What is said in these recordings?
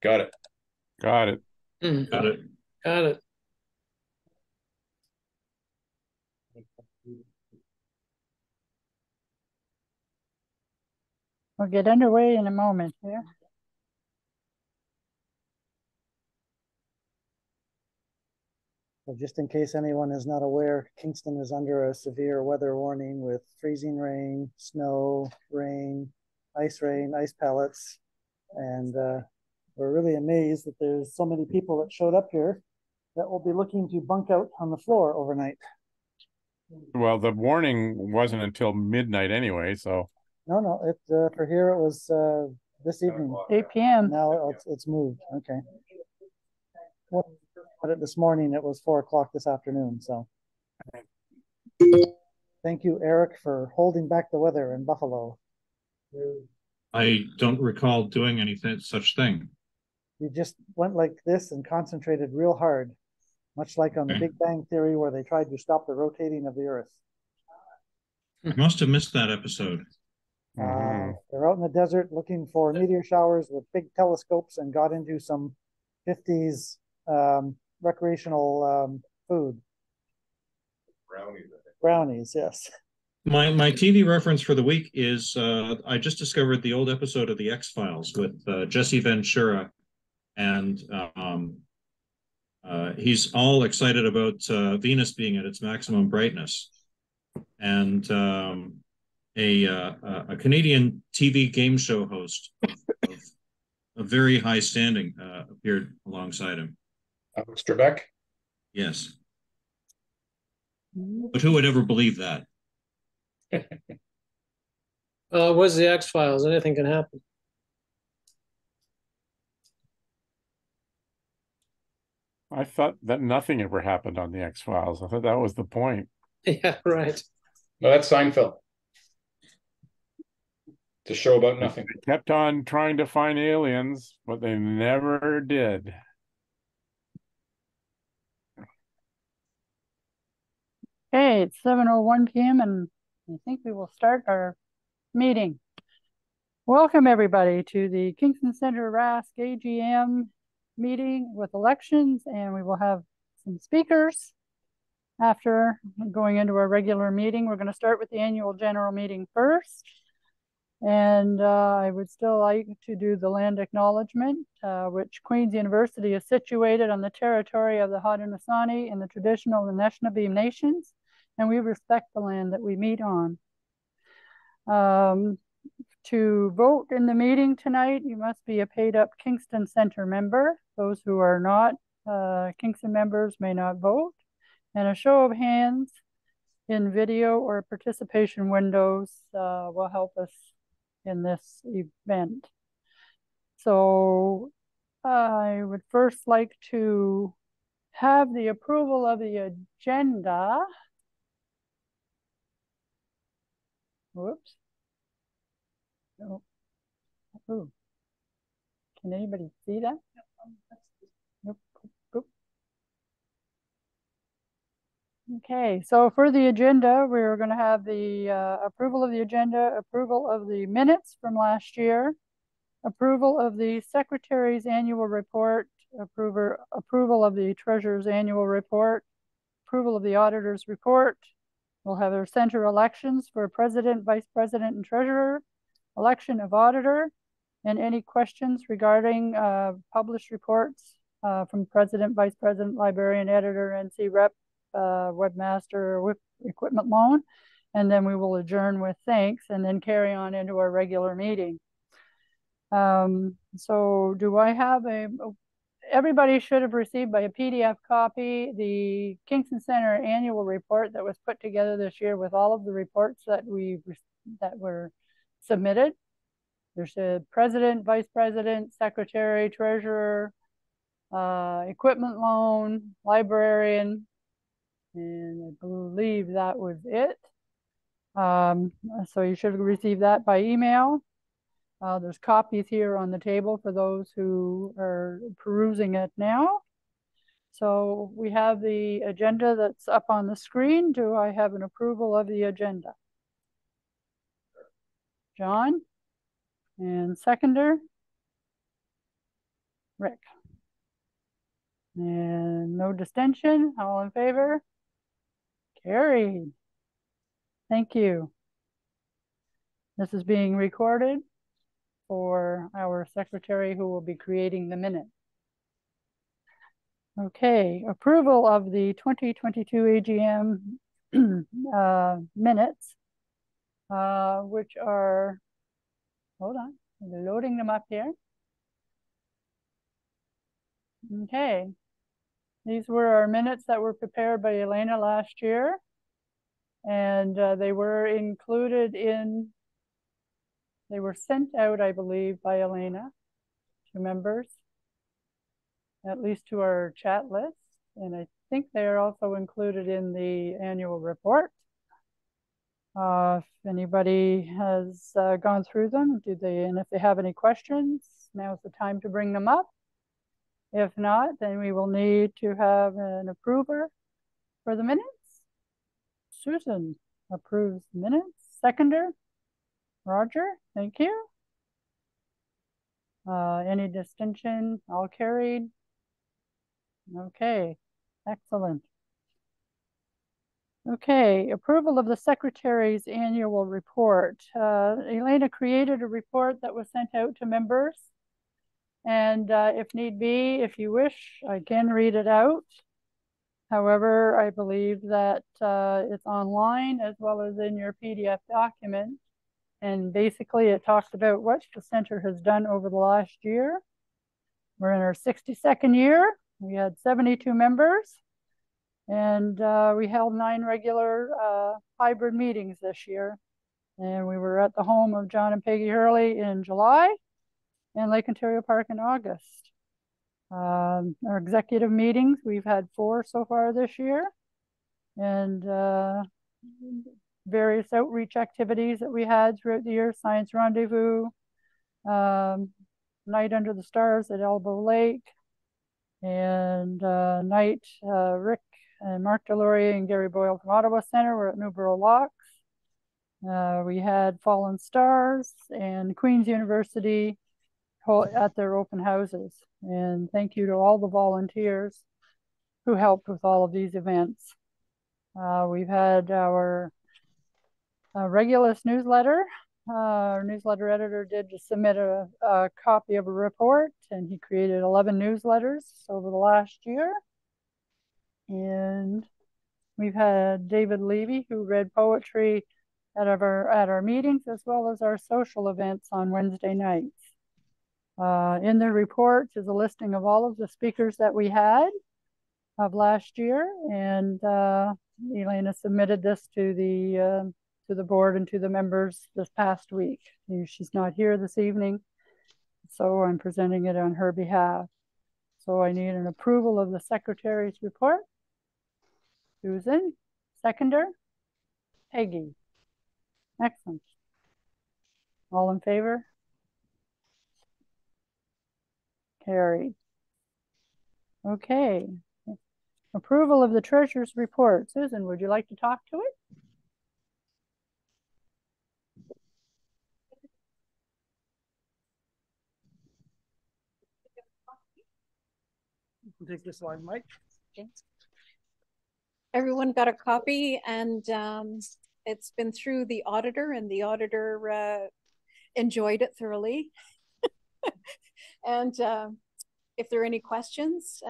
Got it. Got it. Got it. Got it. We'll get underway in a moment here. So just in case anyone is not aware, Kingston is under a severe weather warning with freezing rain, snow, rain, ice pellets. And we're really amazed that there's so many people that showed up here that will be looking to bunk out on the floor overnight. Well, the warning wasn't until midnight anyway, so. No, for here it was this evening. 8 p.m. Now it's moved. Okay. Well, but this morning it was 4 o'clock this afternoon. So thank you, Eric, for holding back the weather in Buffalo. I don't recall doing anything such thing. You just went like this and concentrated real hard, much like on the Big Bang Theory where they tried to stop the rotating of the Earth. I must have missed that episode. They're out in the desert looking for meteor showers with big telescopes and got into some 50s recreational food. Brownies, yes. My TV reference for the week is I just discovered the old episode of the X-Files with Jesse Ventura, and he's all excited about Venus being at its maximum brightness, and a Canadian TV game show host of a very high standing appeared alongside him. Alex Trebek? Yes. But who would ever believe that? It was the X-Files. Anything can happen. I thought that nothing ever happened on the X-Files. I thought that was the point. Yeah, right. No, that's Seinfeld. It's a show about nothing. They kept on trying to find aliens, but they never did. Okay, it's 7:01 p.m. and I think we will start our meeting. Welcome everybody to the Kingston Center RASC AGM meeting with elections, and we will have some speakers after going into our regular meeting. We're going to start with the annual general meeting first. And I would still like to do the land acknowledgement, which Queen's University is situated on the territory of the Haudenosaunee and the traditional Anishinaabe nations, and we respect the land that we meet on. To vote in the meeting tonight, you must be a paid-up Kingston Center member. Those who are not Kingston members may not vote. And a show of hands in video or participation windows will help us in this event. So I would first like to have the approval of the agenda. Whoops. Oh. Ooh. Can anybody see that? Nope. Nope. Okay, so for the agenda, we're going to have the approval of the agenda, approval of the minutes from last year, approval of the secretary's annual report, approval of the treasurer's annual report, approval of the auditor's report. We'll have our center elections for president, vice president, and treasurer, election of auditor, and any questions regarding published reports from president, vice president, librarian, editor, NC rep, webmaster, equipment loan, and then we will adjourn with thanks and then carry on into our regular meeting. So do I have everybody should have received by a PDF copy the Kingston Center annual report that was put together this year with all of the reports that were submitted. There's a president, vice president, secretary, treasurer, equipment loan, librarian, and I believe that was it. So you should receive that by email. There's copies here on the table for those who are perusing it now. So we have the agenda that's up on the screen. Do I have an approval of the agenda? John? And seconder? Rick. And no dissension, all in favor? Carried. Thank you. This is being recorded for our secretary who will be creating the minute. Okay, approval of the 2022 AGM minutes, which are, hold on, I'm loading them up here. Okay, these were our minutes that were prepared by Elena last year, and they were included in, they were sent out, I believe, by Elena to members, at least to our chat list, and I think they are also included in the annual report. If anybody has gone through them, and if they have any questions, now's the time to bring them up. If not, then we will need to have an approver for the minutes. Susan approves minutes. Seconder, Roger, thank you. Any distinction? All carried. Okay, excellent. Okay, approval of the secretary's annual report. Elena created a report that was sent out to members. And if need be, if you wish, I can read it out. However, I believe that it's online as well as in your PDF document. And basically it talks about what the center has done over the last year. We're in our 62nd year. We had 72 members. And we held 9 regular hybrid meetings this year. And we were at the home of John and Peggy Hurley in July and Lake Ontario Park in August. Our executive meetings, we've had 4 so far this year. And various outreach activities that we had throughout the year, Science Rendezvous, Night Under the Stars at Elbow Lake, and night Rick and Mark Deslauriers and Gary Boyle from Ottawa Centre were at Newborough Locks. We had Fallen Stars and Queen's University at their open houses. And thank you to all the volunteers who helped with all of these events. We've had our Regulus newsletter. Our newsletter editor did just submit a copy of a report, and he created 11 newsletters over the last year. And we've had David Levy, who read poetry at our meetings, as well as our social events on Wednesday nights. In the report is a listing of all of the speakers that we had of last year, and Elena submitted this to the board and to the members this past week. She's not here this evening, so I'm presenting it on her behalf. So I need an approval of the secretary's report. Susan, seconder. Peggy. Excellent. All in favor? Carried. Okay. Approval of the treasurer's report. Susan, would you like to talk to it? Take this line, Mike. Thanks. Everyone got a copy, and it's been through the auditor, and the auditor enjoyed it thoroughly. And if there are any questions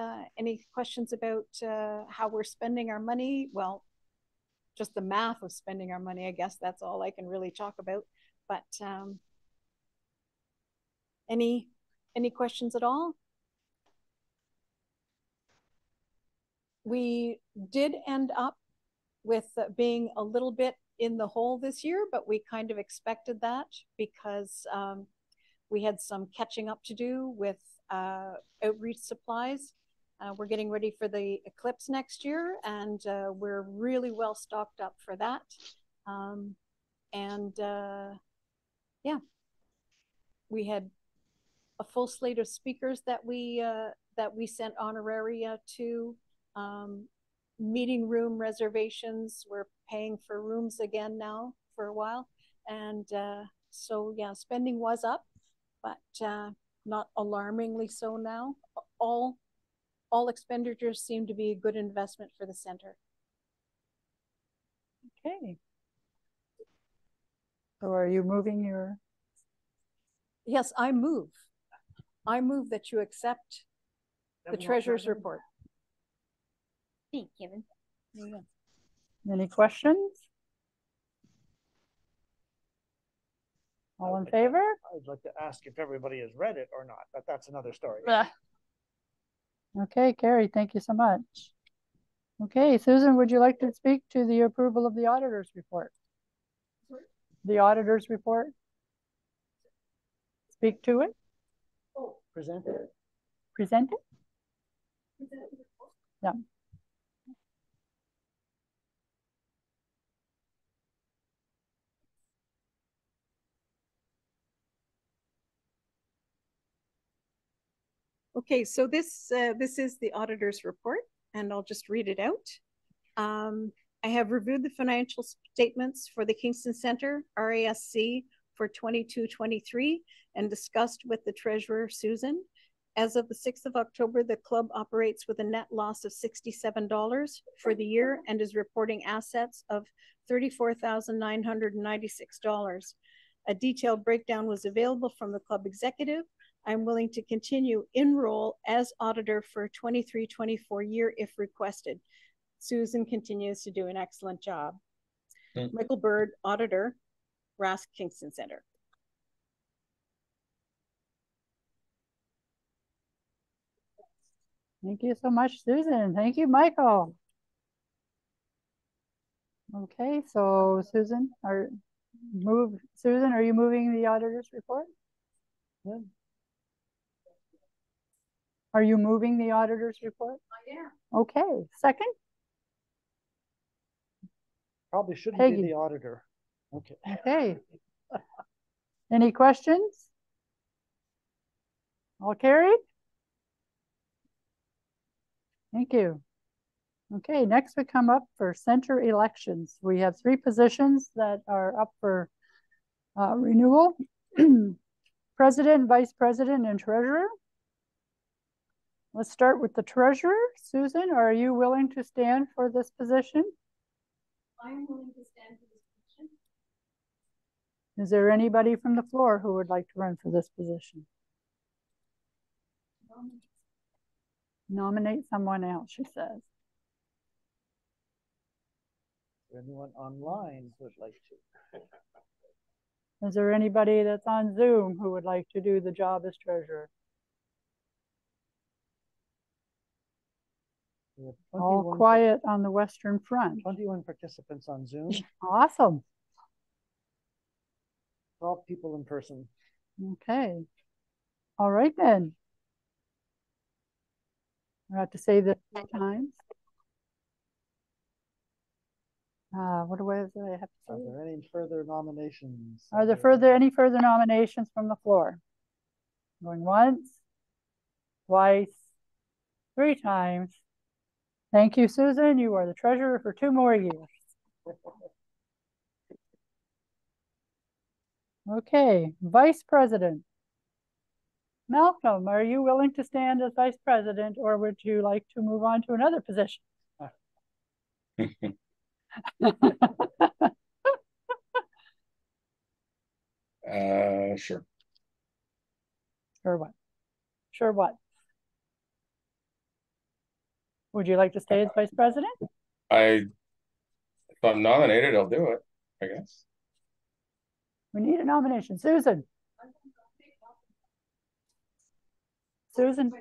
about how we're spending our money, well, just the math of spending our money, I guess that's all I can really talk about. But any questions at all? We did end up with being a little bit in the hole this year, but we kind of expected that because we had some catching up to do with outreach supplies. We're getting ready for the eclipse next year, and we're really well stocked up for that. Yeah, we had a full slate of speakers that we sent honoraria to. Meeting room reservations, we're paying for rooms again now for a while, and so yeah, spending was up, but not alarmingly so now. All expenditures seem to be a good investment for the center. Okay. So are you moving your? Yes, I move that you accept the treasurer's report. Thank you, Kevin. There you go. Any questions? All in favor? I'd like to ask if everybody has read it or not, but that's another story. Okay, Carrie, thank you so much. Okay, Susan, would you like to speak to the approval of the auditor's report? The auditor's report? Speak to it? Present it. Present it? Yeah. Okay, so this is the auditor's report, and I'll just read it out. I have reviewed the financial statements for the Kingston Center, RASC, for 22-23 and discussed with the treasurer, Susan. As of the 6th of October, the club operates with a net loss of $67 for the year and is reporting assets of $34,996. A detailed breakdown was available from the club executive. I'm willing to continue in role as auditor for 23-24 year if requested. Susan continues to do an excellent job. Michael Bird, auditor, RASC Kingston Center. Thank you so much, Susan. Thank you, Michael. Okay, so Susan, are you moving the auditor's report? Yeah. Are you moving the auditor's report? I am. Okay, second? Probably shouldn't Peggy. be the auditor. Okay. Okay. Any questions? All carried? Thank you. Okay, next we come up for center elections. We have 3 positions that are up for renewal. President, vice president, and treasurer. Let's start with the treasurer. Susan, are you willing to stand for this position? I'm willing to stand for this position. Is there anybody from the floor who would like to run for this position? Nominate someone else, she says. Anyone online would like to? Is there anybody that's on Zoom who would like to do the job as treasurer? We have All quiet on the Western Front. 21 participants on Zoom, Awesome. 12 people in person. Okay. All right then. I have to say this 3 times. What do I have to Are say? there any further nominations? Are there any further nominations from the floor? Going once, twice, 3 times. Thank you, Susan. You are the treasurer for 2 more years. Okay, vice president. Malcolm, are you willing to stand as vice president, or would you like to move on to another position? Sure. Sure what? Sure what? Would you like to stay as vice president? If I'm nominated, I'll do it, I guess. We need a nomination. Susan. Susan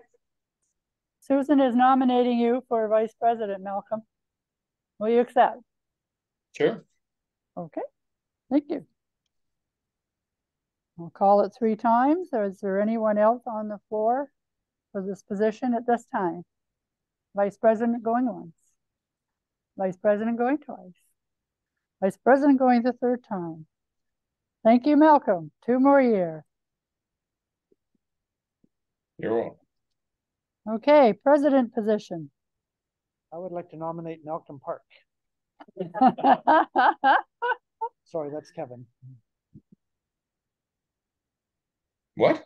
is nominating you for vice president, Malcolm. Will you accept? Sure. Okay, thank you. I'll call it 3 times. Is there anyone else on the floor for this position at this time? Vice president going once. Vice president going twice. Vice president going the 3rd time. Thank you, Malcolm. 2 more years. You're welcome. Okay, president position. I would like to nominate Malcolm Park. Sorry, that's Kevin. What?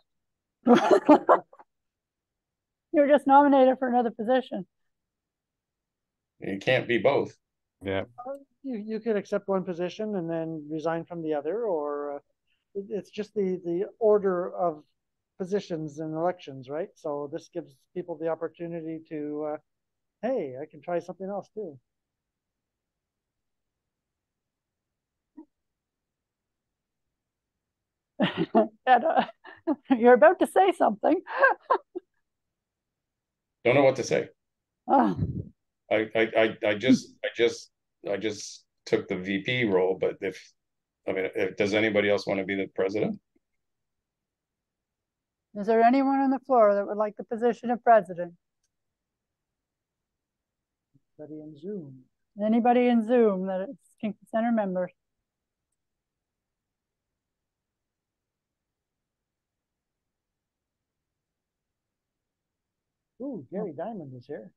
You're just nominated for another position. It can't be both. Yeah. You could accept one position and then resign from the other, or it's just the order of positions in elections, right? So this gives people the opportunity to, hey, I can try something else too. And, you're about to say something. Don't know what to say. Oh, I just took the VP role, but does anybody else want to be the president? is there anyone on the floor that would like the position of president? Anybody in Zoom? Anybody in Zoom that is Kingston Center members? Ooh, Gary Diamond is here.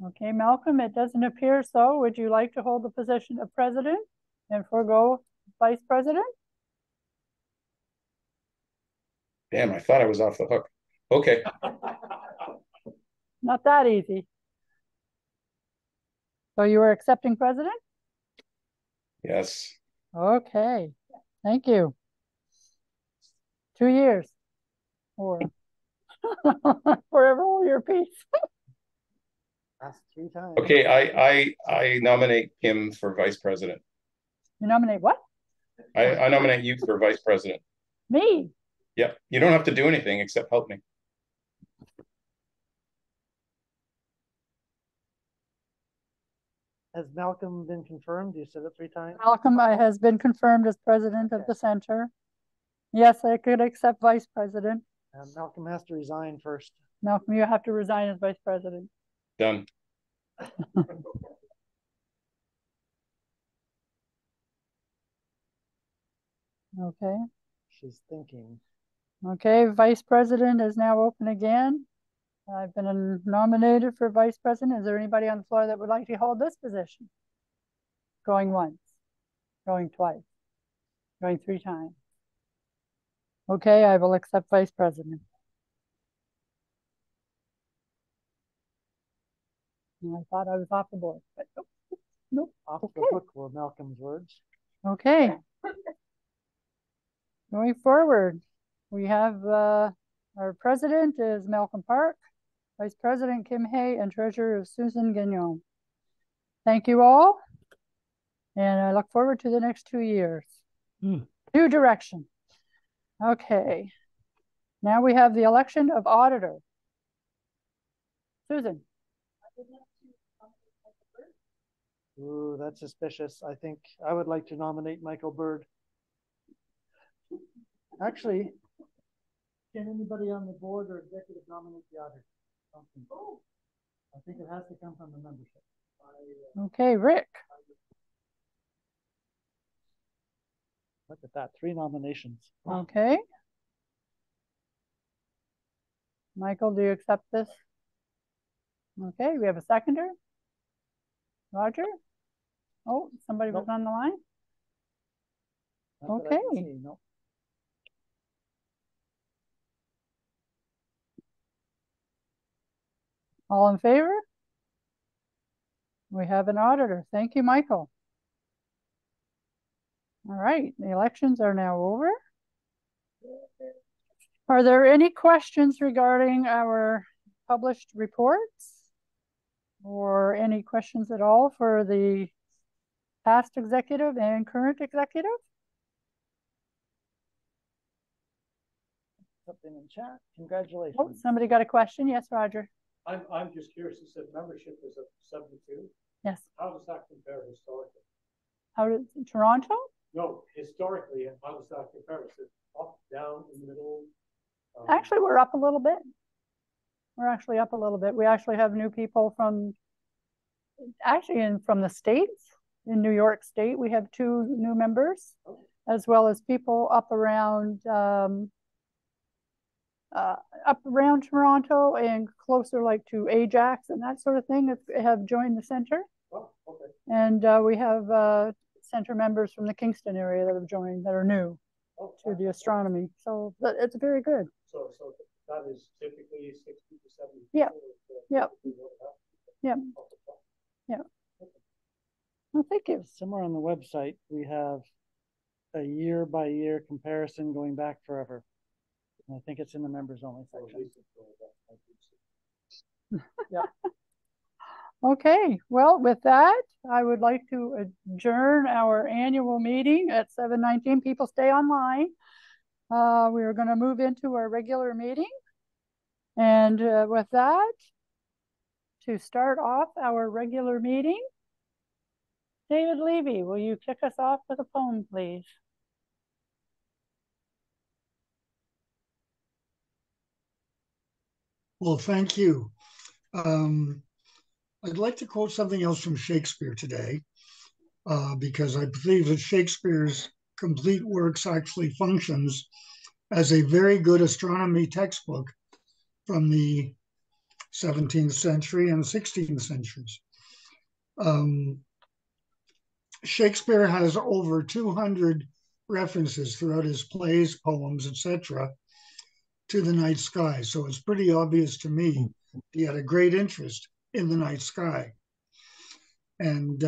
Okay, Malcolm, it doesn't appear so. Would you like to hold the position of president and forego vice president? Damn, I thought I was off the hook. Okay. Not that easy. So you are accepting president? Yes. Okay, thank you. 2 years or forever hold your peace. Last 3 times. Okay, I nominate him for vice president. You nominate what? I nominate you for vice president. Me? Yeah, you don't have to do anything except help me. Has Malcolm been confirmed? You said it 3 times. Malcolm has been confirmed as president of the center. Yes, I could accept vice president. Malcolm has to resign first. Malcolm, you have to resign as vice president. Done. Okay. She's thinking. Okay, vice president is now open again. I've been nominated for vice president. Is there anybody on the floor that would like to hold this position? Going once, going twice, going 3 times. Okay, I will accept vice president. And I thought I was off the board, but nope. Nope. Off Okay. the hook were Malcolm's words. Okay. Going forward, we have our president is Malcolm Park, vice president Kim Hay, and treasurer is Susan Gagnon. Thank you all. And I look forward to the next 2 years. New direction. Okay. Now we have the election of auditor. Susan. Ooh, that's suspicious. I think I would like to nominate Michael Bird. Actually, can anybody on the board or executive nominate the auditor? I think it has to come from the membership. Okay, Rick. Look at that, 3 nominations. Okay. Michael, do you accept this? Okay, we have a seconder. Roger? Oh, somebody was on the line? Not that I can Okay. see, no. All in favor? We have an auditor. Thank you, Michael. All right, the elections are now over. Are there any questions regarding our published reports? Or any questions at all for the past executive and current executive? Something in chat. Congratulations. Oh, somebody got a question? Yes, Roger. I'm just curious, you said membership is at 72. Yes. How does that compare historically? How did Toronto? No, historically, and how does that compare? Is it up, down, in the middle? Actually, we're up a little bit. We're actually up a little bit. We actually have new people from the States. In New York State, we have 2 new members, as well as people up around Toronto and closer like to Ajax and that sort of thing that have joined the center. Oh, okay. And we have center members from the Kingston area that have joined that are new. to the astronomy. So it's very good. So that is typically 60 to 70 Yeah. people. Yeah. Yeah. I think it's Somewhere on the website, we have a year by year comparison going back forever. And I think it's in the members only section. Yeah. okay. Well, with that, I would like to adjourn our annual meeting at 7:19. People stay online. We are going to move into our regular meeting. And with that, to start off our regular meeting, David Levy, will you kick us off with a poem, please? Well, thank you. I'd like to quote something else from Shakespeare today, because I believe that Shakespeare's complete works actually functions as a very good astronomy textbook from the 17th century and 16th centuries. Shakespeare has over 200 references throughout his plays, poems, etc., to the night sky. So it's pretty obvious to me he had a great interest in the night sky. And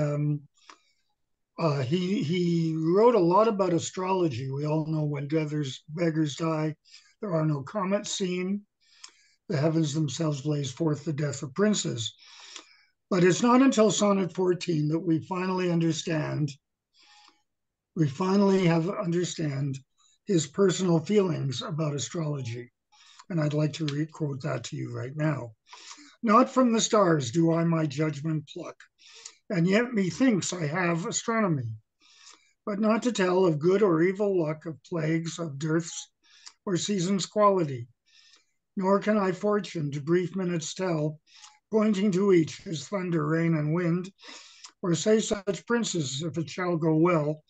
he wrote a lot about astrology. We all know when beggars die, there are no comets seen. The heavens themselves blaze forth the death of princes. But it's not until Sonnet 14 that we finally understand his personal feelings about astrology. And I'd like to quote that to you right now. Not from the stars do I my judgment pluck, and yet methinks I have astronomy, but not to tell of good or evil luck, of plagues, of dearths, or seasons' quality. Nor can I fortune to brief minutes tell, pointing to each his thunder, rain, and wind, or say such princes, if it shall go well,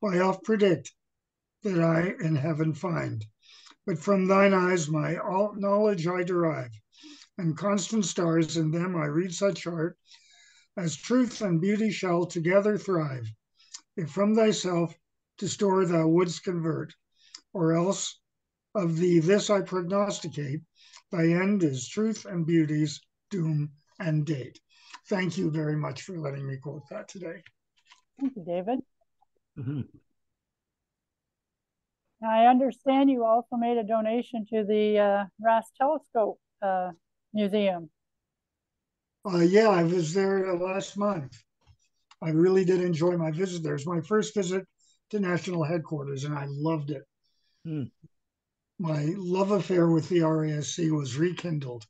by oft predict that I in heaven find. But from thine eyes my all knowledge I derive, and constant stars in them I read such art, as truth and beauty shall together thrive, if from thyself to store thou wouldst convert, or else of thee this I prognosticate, thy end is truth and beauty's doom and date. Thank you very much for letting me quote that today. Thank you, David. I understand you also made a donation to the RASC Telescope Museum. Yeah, I was there last month. I really did enjoy my visit there. It was my first visit to national headquarters, and I loved it. My love affair with the RASC was rekindled.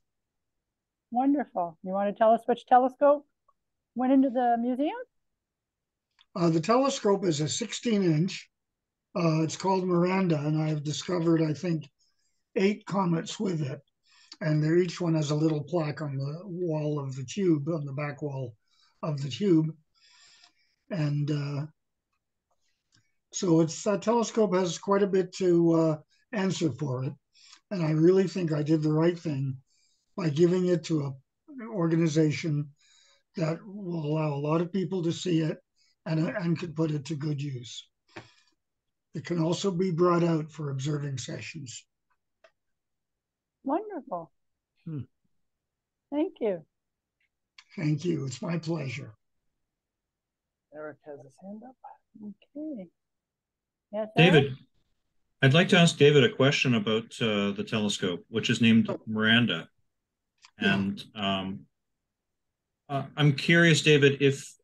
Wonderful. You want to tell us which telescope went into the museum? The telescope is a 16-inch. It's called Miranda, and I've discovered, I think, 8 comets with it. And each one has a little plaque on the wall of the tube, on the back wall of the tube. And so that telescope has quite a bit to answer for it. And I really think I did the right thing by giving it to an organization that will allow a lot of people to see it and could put it to good use. It can also be brought out for observing sessions. Wonderful. Thank you. Thank you. It's my pleasure. Eric has his hand up. Okay. Yes, David, Eric? I'd like to ask David a question about the telescope, which is named Miranda. And I'm curious, David, if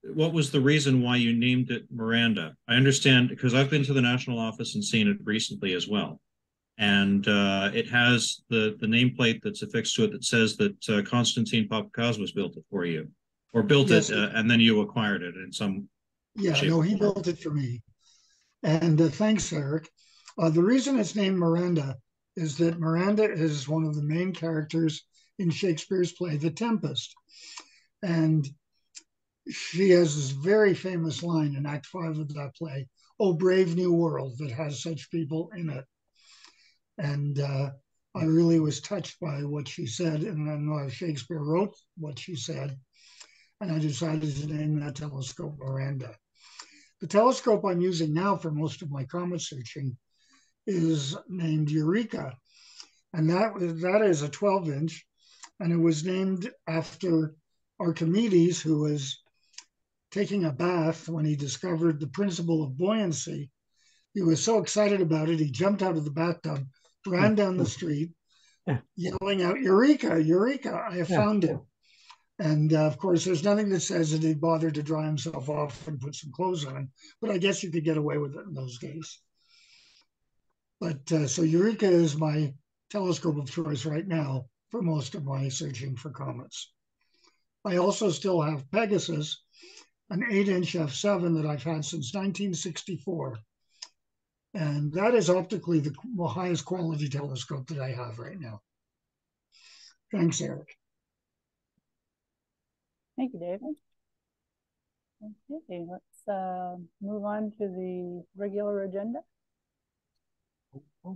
what was the reason why you named it Miranda? I understand, because I've been to the national office and seen it recently as well. And it has the nameplate that's affixed to it that says that Constantine Papakosmas built it for you, or built it, and then you acquired it in some shape. No, he built it for me. And thanks, Eric. The reason it's named Miranda is that Miranda is one of the main characters in Shakespeare's play, The Tempest. And she has this very famous line in Act 5 of that play, "Oh, brave new world that has such people in it." And I really was touched by what she said, and I know Shakespeare wrote what she said, and I decided to name that telescope Miranda. The telescope I'm using now for most of my comet searching is named Eureka, and that is a 12-inch, and it was named after Archimedes, who was taking a bath when he discovered the principle of buoyancy. He was so excited about it, he jumped out of the bathtub, ran down the street, yelling out, "Eureka, Eureka, I have found it." And of course, there's nothing that says that he bothered to dry himself off and put some clothes on, but I guess you could get away with it in those days. But so Eureka is my telescope of choice right now for most of my searching for comets. I also still have Pegasus, an 8-inch f7 that I've had since 1964. And that is optically the highest quality telescope that I have right now. Thanks, Eric. Thank you, David. Okay, let's move on to the regular agenda. I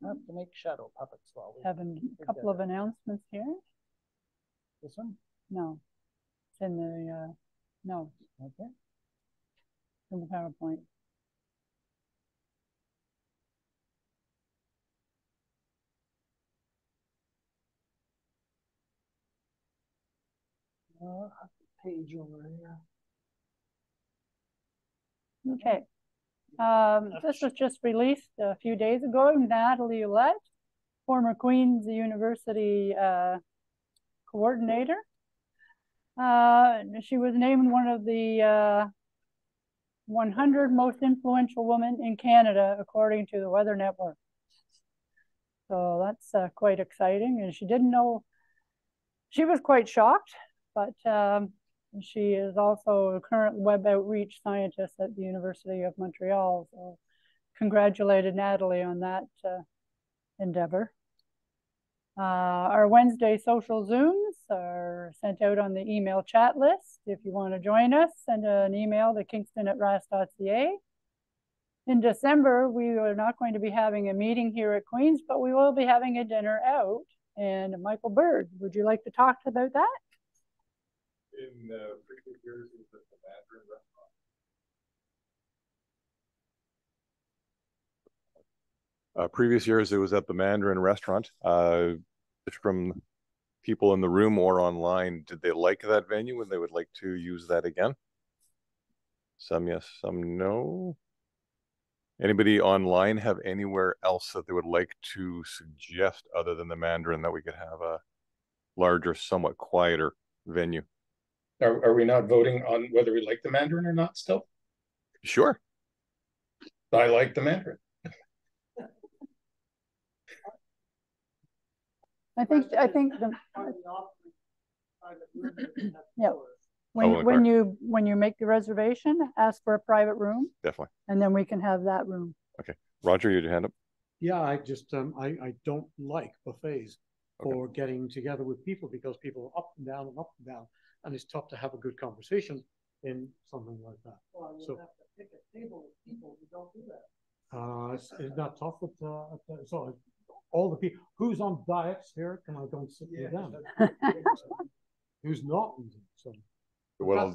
have to make shadow puppets while we have a couple of announcements here. This one? No, it's in the no. Okay. In the PowerPoint. Page over here. Okay. This was just released a few days ago. Natalie Ouellette, former Queen's University coordinator. She was named one of the 100 most influential women in Canada, according to the Weather Network. So that's quite exciting. And she didn't know, she was quite shocked, but she is also a current web outreach scientist at the University of Montreal. So congratulated Natalie on that endeavor. Our Wednesday social Zooms are sent out on the email chat list. If you want to join us, send an email to kingston@rasc.ca. In December, we are not going to be having a meeting here at Queen's, but we will be having a dinner out. And Michael Bird, would you like to talk about that? In previous years, it was at the Mandarin restaurant. Previous years, it was at the Mandarin restaurant. From people in the room or online, did they like that venue and they would like to use that again? Some yes, some no. Anybody online have anywhere else that they would like to suggest other than the Mandarin that we could have a larger, somewhat quieter venue? Are we not voting on whether we like the Mandarin or not still? Sure. I like the Mandarin. I think the yeah. When you make the reservation, ask for a private room. Definitely. And then we can have that room. Okay. Roger, you had your hand up. Yeah, I just I don't like buffets for getting together with people because people are up and down and up and down. And it's tough to have a good conversation in something like that. Well, you have to pick a table with people who don't do that. It's not tough with so all the people who's on diets here can I don't sit with them. Who's not eating? So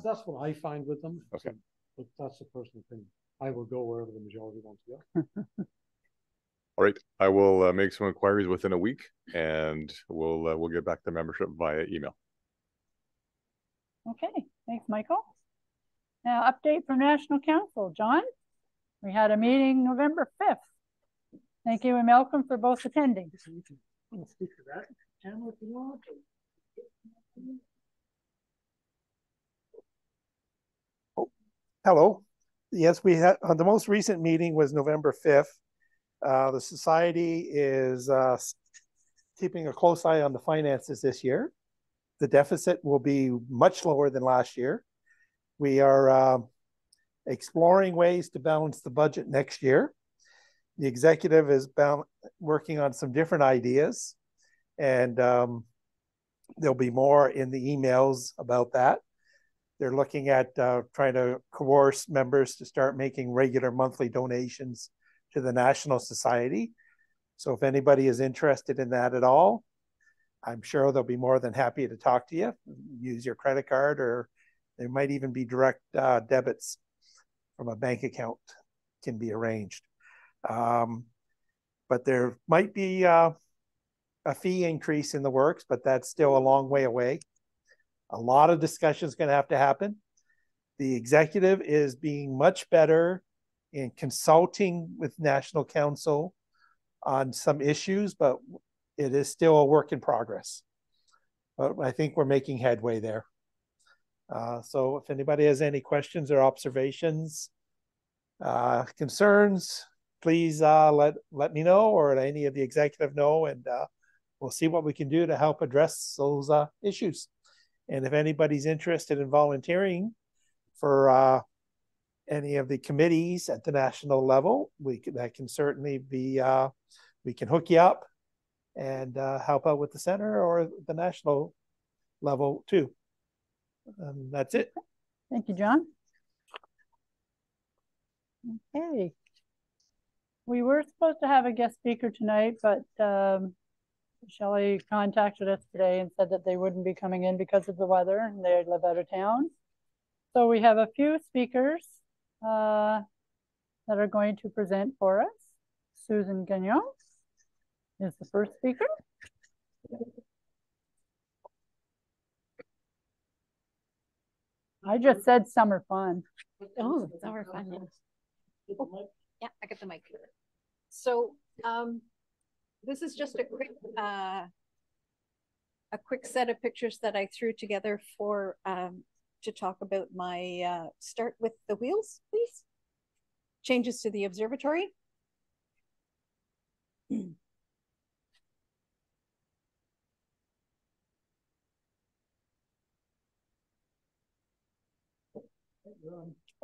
that's what I find with them. Okay. So, but that's a personal opinion. I will go wherever the majority wants to go. All right, I will make some inquiries within a week, and we'll get back to membership via email. Okay, thanks, Michael. Now, update from National Council. John, we had a meeting November 5th. Thank you and Malcolm for both attending. I'll speak to that. Tamara, if you want. Oh, hello. Yes, we had the most recent meeting was November 5th. The Society is keeping a close eye on the finances this year. The deficit will be much lower than last year. We are exploring ways to balance the budget next year. The executive is working on some different ideas, and there'll be more in the emails about that. They're looking at trying to coerce members to start making regular monthly donations to the National Society. So if anybody is interested in that at all, I'm sure they'll be more than happy to talk to you. Use your credit card or There might even be direct debits from a bank account can be arranged. But there might be a fee increase in the works, but that's still a long way away. A lot of discussion is going to have to happen. The executive is being much better in consulting with National Council on some issues, but it is still a work in progress. But I think we're making headway there. So if anybody has any questions or observations, concerns, please let me know, or let any of the executive know, and we'll see what we can do to help address those issues. And if anybody's interested in volunteering for any of the committees at the national level, that can certainly be, we can hook you up and help out with the center or the national level too. That's it. Thank you, John. Okay. We were supposed to have a guest speaker tonight, but Shelley contacted us today and said that they wouldn't be coming in because of the weather and they live out of town. So we have a few speakers that are going to present for us. Susan Gagnon is the first speaker. I just said summer fun. Oh, summer fun, yes. Oh, yeah, I got the mic. So this is just a quick set of pictures that I threw together for to talk about my start with the wheels, please. Changes to the observatory.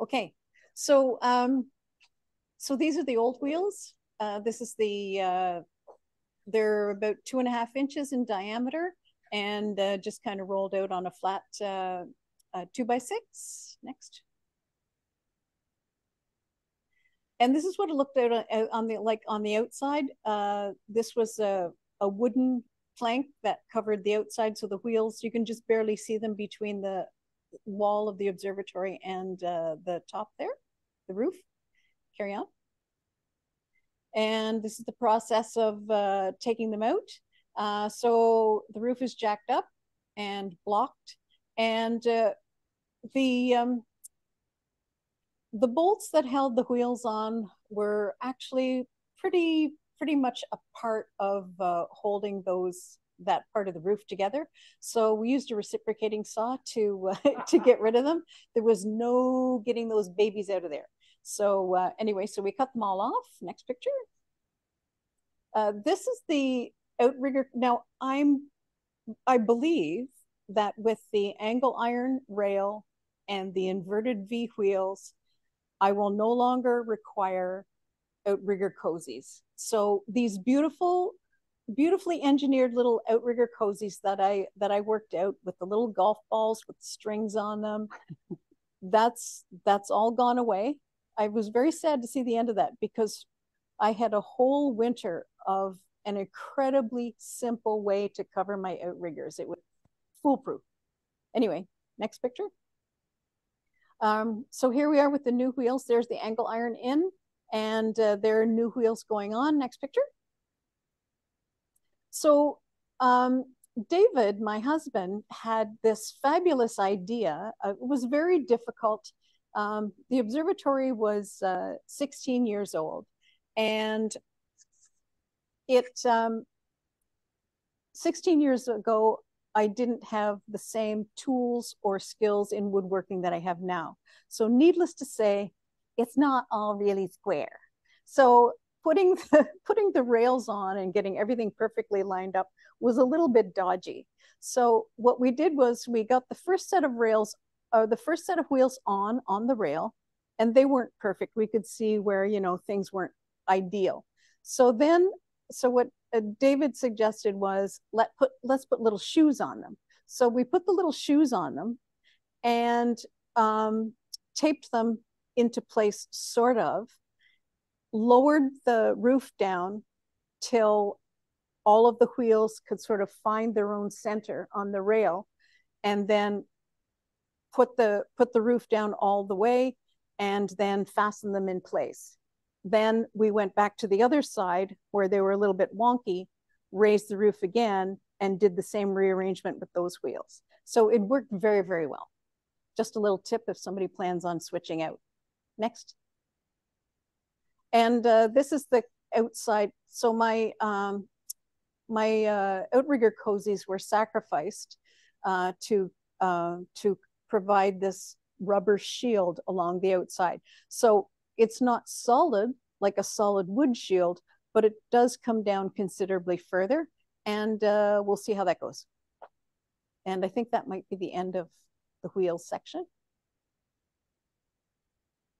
Okay, so so these are the old wheels. This is the they're about 2.5 inches in diameter and just kind of rolled out on a flat 2x6. Next. And this is what it looked out on the outside. This was a wooden plank that covered the outside, so the wheels, you can just barely see them between the wall of the observatory and the top there, the roof. Carry on. And this is the process of taking them out. So the roof is jacked up and blocked, and the bolts that held the wheels on were actually pretty much a part of holding that part of the roof together. So we used a reciprocating saw to get rid of them. There was no getting those babies out of there. So anyway, so we cut them all off. Next picture. This is the outrigger. Now I believe that with the angle iron rail and the inverted V wheels, I will no longer require outrigger cozies. So these beautifully engineered little outrigger cozies that I worked out with the little golf balls with strings on them, that's all gone away. I was very sad to see the end of that because I had a whole winter of an incredibly simple way to cover my outriggers. It was foolproof. Anyway, next picture. So here we are with the new wheels. There's the angle iron in, and there are new wheels going on. Next picture. So David, my husband, had this fabulous idea. It was very difficult. The observatory was 16 years old, and 16 years ago, I didn't have the same tools or skills in woodworking that I have now. So needless to say, it's not all really square. So putting the rails on and getting everything perfectly lined up was a little bit dodgy. So what we did was we got the first set of rails, or the first set of wheels on the rail, and they weren't perfect. We could see where, you know, things weren't ideal. So what David suggested was let's put little shoes on them. So we put the little shoes on them and taped them into place, sort of, lowered the roof down till all of the wheels could sort of find their own center on the rail, and then put the roof down all the way and then fasten them in place. Then we went back to the other side where they were a little bit wonky, raised the roof again, and did the same rearrangement with those wheels. So it worked very, very well. Just a little tip if somebody plans on switching out. Next. And this is the outside. So my outrigger cozies were sacrificed to provide this rubber shield along the outside. So it's not solid like a solid wood shield, but it does come down considerably further, and we'll see how that goes. And I think that might be the end of the wheels section.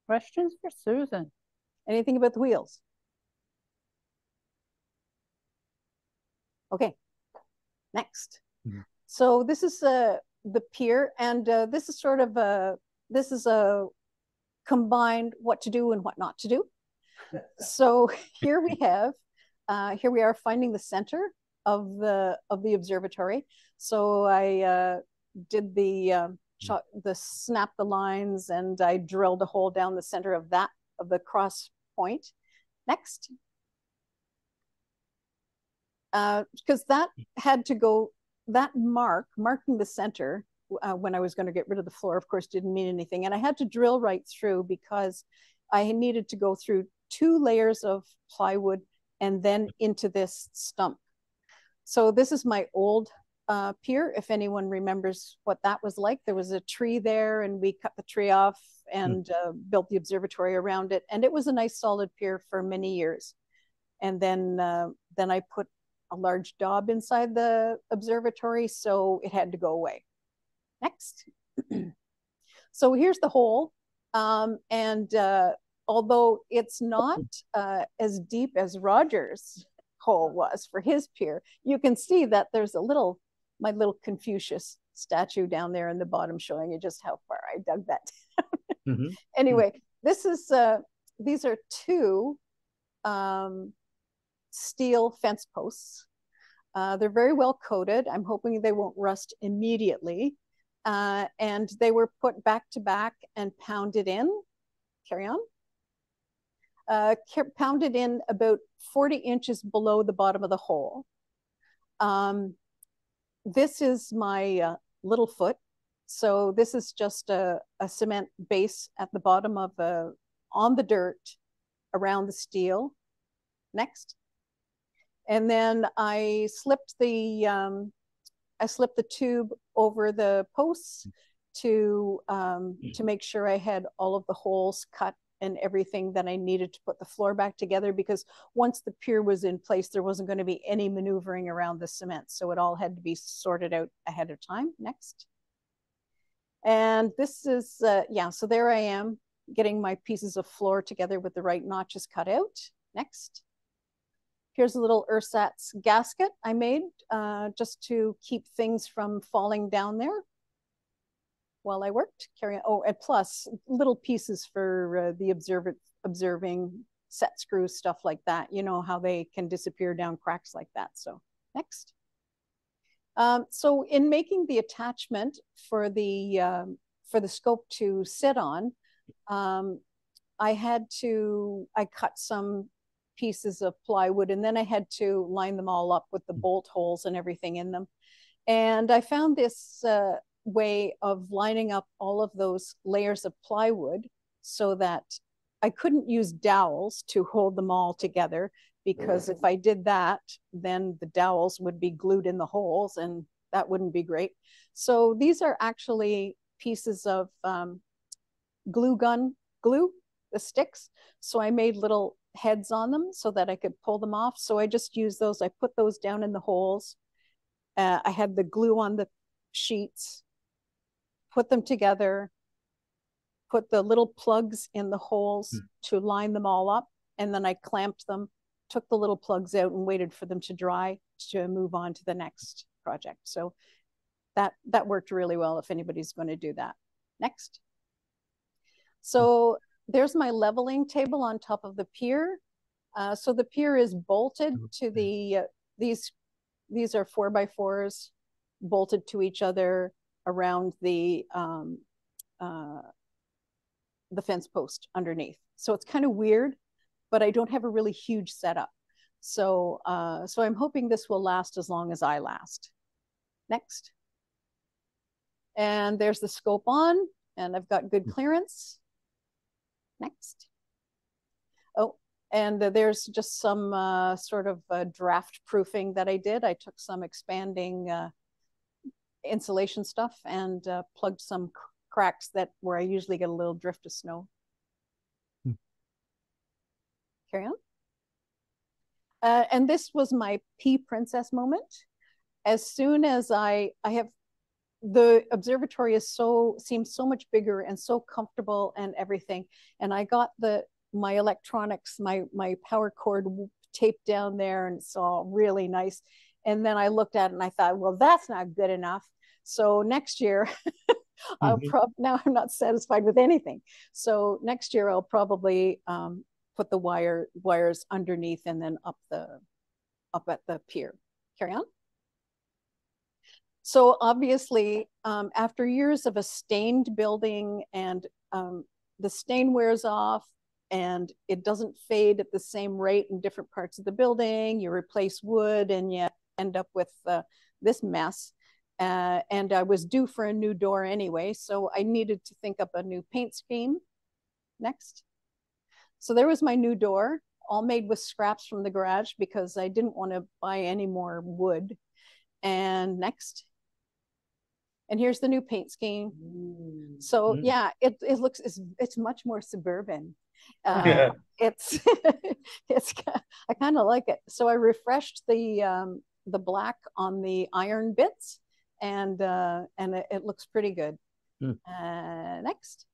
Questions for Susan? Anything about the wheels? Okay, next. Mm-hmm. So this is the pier, and this is sort of a combined what to do and what not to do. So here we are finding the center of the observatory. So I did the snap the lines, and I drilled a hole down the center of the cross point. Next. Because that had to go, that marking the center when I was going to get rid of the floor, of course, didn't mean anything. And I had to drill right through because I needed to go through 2 layers of plywood and then into this stump. So this is my old pier, if anyone remembers what that was like. There was a tree there, and we cut the tree off and built the observatory around it. And it was a nice solid pier for many years. And then I put a large daub inside the observatory, so it had to go away. Next. So here's the hole. And although it's not as deep as Roger's hole was for his pier, you can see that there's my little Confucius statue down there in the bottom showing you just how far I dug that. Mm-hmm. Anyway, this is these are 2 steel fence posts. They're very well coated. I'm hoping they won't rust immediately. And they were put back to back and pounded in. Carry on. Pounded in about 40 inches below the bottom of the hole. This is my little foot. So this is just a cement base at the bottom of on the dirt around the steel. Next. And then I slipped the tube over the posts to make sure I had all of the holes cut and everything that I needed to put the floor back together, because once the pier was in place, there wasn't going to be any maneuvering around the cement. So it all had to be sorted out ahead of time. Next. And this is, so there I am getting my pieces of floor together with the right notches cut out. Next. Here's a little ersatz gasket I made just to keep things from falling down there while I worked. Oh, and plus little pieces for the observing set screws, stuff like that. You know how they can disappear down cracks like that. So next. So in making the attachment for the scope to sit on, I cut some pieces of plywood, and then I had to line them all up with the bolt holes and everything in them. And I found this way of lining up all of those layers of plywood so that I couldn't use dowels to hold them all together, because if I did that, then the dowels would be glued in the holes, and that wouldn't be great. So these are actually pieces of glue, the sticks. So I made little heads on them so that I could pull them off. So I just used those. I put those down in the holes. I had the glue on the sheets, put them together, put the little plugs in the holes to line them all up. And then I clamped them, took the little plugs out and waited for them to dry to move on to the next project. So that worked really well if anybody's going to do that. Next. So there's my leveling table on top of the pier. So the pier is bolted to the, these are 4x4s bolted to each other around the the fence post underneath. So it's kind of weird, but I don't have a really huge setup. So, so I'm hoping this will last as long as I last. Next. And there's the scope on, and I've got good clearance. Next. Oh, and there's just some sort of draft proofing that I did. I took some expanding insulation stuff and plugged some cracks that where I usually get a little drift of snow. Carry on. And this was my pea princess moment. As soon as I have, the observatory is seems so much bigger and so comfortable and everything. And I got my electronics, my power cord taped down there, and it's all really nice. And then I looked at it and I thought, well, that's not good enough. So next year, now I'm not satisfied with anything. So next year I'll probably put the wires underneath and then up at the pier. Carry on. So obviously, after years of a stained building and the stain wears off and it doesn't fade at the same rate in different parts of the building, you replace wood and you end up with this mess. And I was due for a new door anyway, so I needed to think up a new paint scheme. Next. So there was my new door, all made with scraps from the garage because I didn't want to buy any more wood. And next. And here's the new paint scheme. So yeah, it looks, it's much more suburban. It's I kind of like it. So I refreshed the black on the iron bits, and it looks pretty good. Next.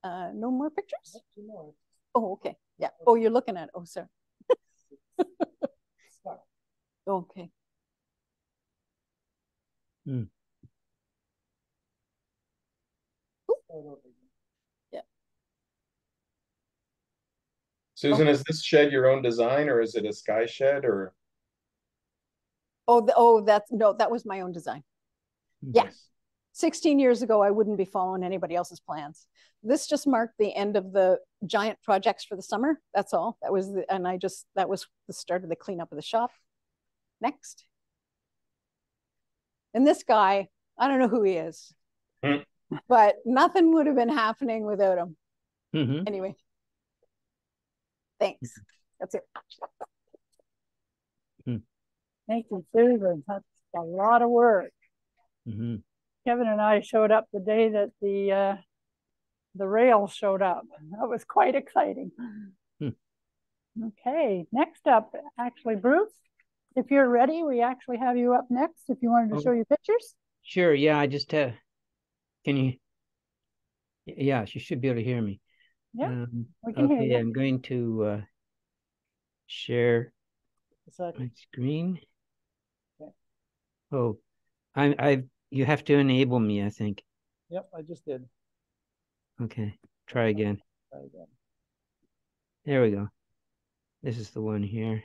No more pictures? Oh, okay. Yeah. Oh, you're looking at it. Oh, sorry. Okay. Yeah. Susan, is this shed your own design, or is it a sky shed, or? That was my own design. Yeah. Nice. 16 years ago, I wouldn't be following anybody else's plans. This just marked the end of the giant projects for the summer. That's all. That was that was the start of the cleanup of the shop. Next. And this guy, I don't know who he is, but nothing would have been happening without him. Anyway, thanks. That's it. Thank you, Susan. That's a lot of work. Kevin and I showed up the day that the rail showed up. That was quite exciting. Okay, next up, actually, Bruce, if you're ready, we actually have you up next if you wanted to show your pictures. Sure, yeah, I just have, can you, yeah, you should be able to hear me. Yeah, we can hear you. I'm going to share my screen. Okay. Oh, you have to enable me, I think. Yep, I just did. Okay, try again. Try again. There we go. This is the one here.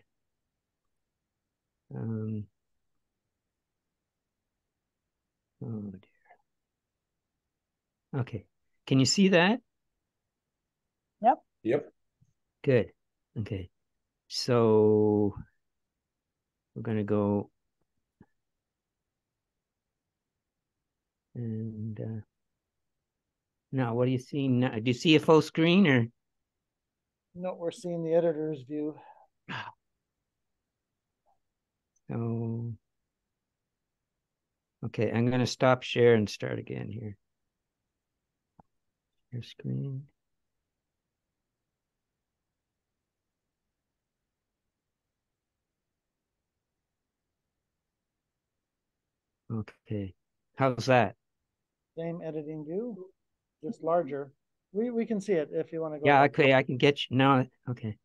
Oh dear. Okay, can you see that? Yep. Yep. Good. Okay, so we're gonna go and now what are you seeing now? Do you see a full screen or? No, we're seeing the editor's view. So, okay, I'm going to stop share and start again here. Share screen. Okay, how's that? Same editing view, just larger. We can see it if you want to go. Yeah, okay, I can get you now. Okay.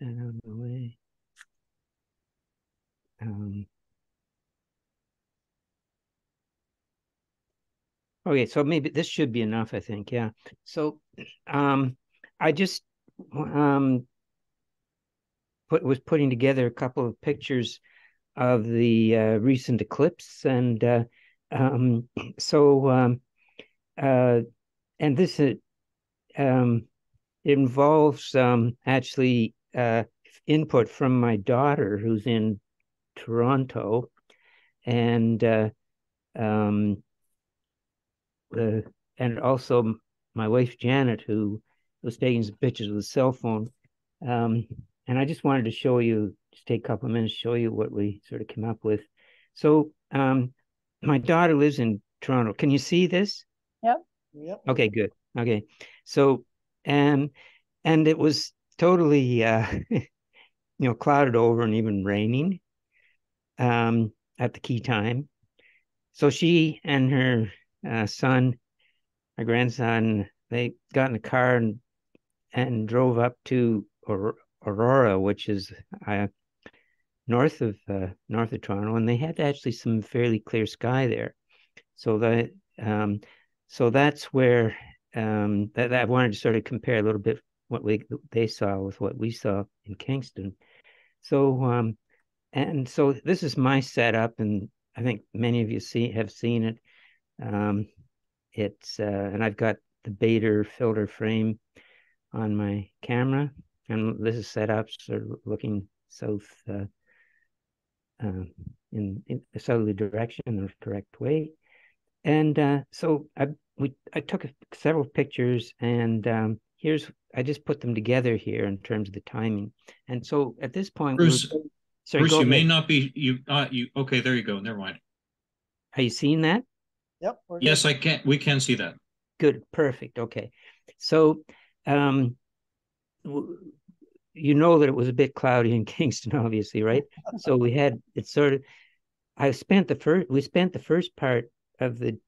That out of the way. Okay, so maybe this should be enough, I think. Yeah. So I just was putting together a couple of pictures the recent eclipse, and and this involves actually input from my daughter, who's in Toronto, and also my wife Janet, who was taking some pictures with a cell phone. And I just wanted to show you, just take a couple of minutes to show you what we sort of came up with. So my daughter lives in Toronto. Can you see this? Yep. Yep. Okay, good. Okay. So and it was totally clouded over and even raining at the key time. So she and her son, my grandson, they got in a car and drove up to Aurora, which is north of Toronto, and they had actually some fairly clear sky there. So that's where that I wanted to sort of compare a little bit what they saw with what we saw in Kingston. So and so this is my setup, and I think many of you have seen it. It's and I've got the Bader filter frame on my camera, and this is set up sort of looking south in a southerly direction, the correct way. And so I took several pictures, and I just put them together here in terms of the timing. And so at this point, Bruce, sorry, you may not be you. Okay, there you go. Never mind. Are you seeing that? Yep. Yes, I can. We can see that. Good. Perfect. Okay. So, you know that it was a bit cloudy in Kingston, obviously, right? So we had it sort of. We spent the first part of the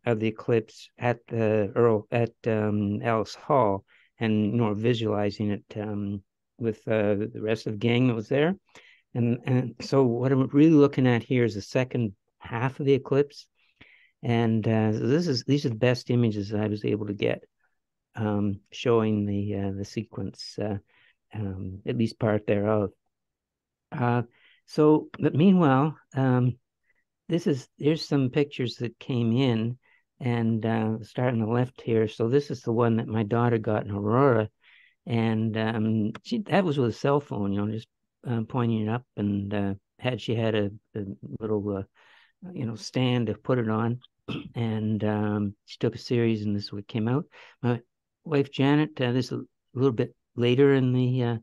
eclipse at Ellis Hall, and visualizing it with the rest of the gang that was there, and so what I'm really looking at here is the second half of the eclipse, and these are the best images I was able to get, showing the sequence, at least part thereof. But meanwhile, here's some pictures that came in, and start on the left here. So this is the one that my daughter got in Aurora, and that was with a cell phone, just pointing it up, and she had a little stand to put it on, and she took a series, and this is what came out. My wife Janet, this is a little bit later in the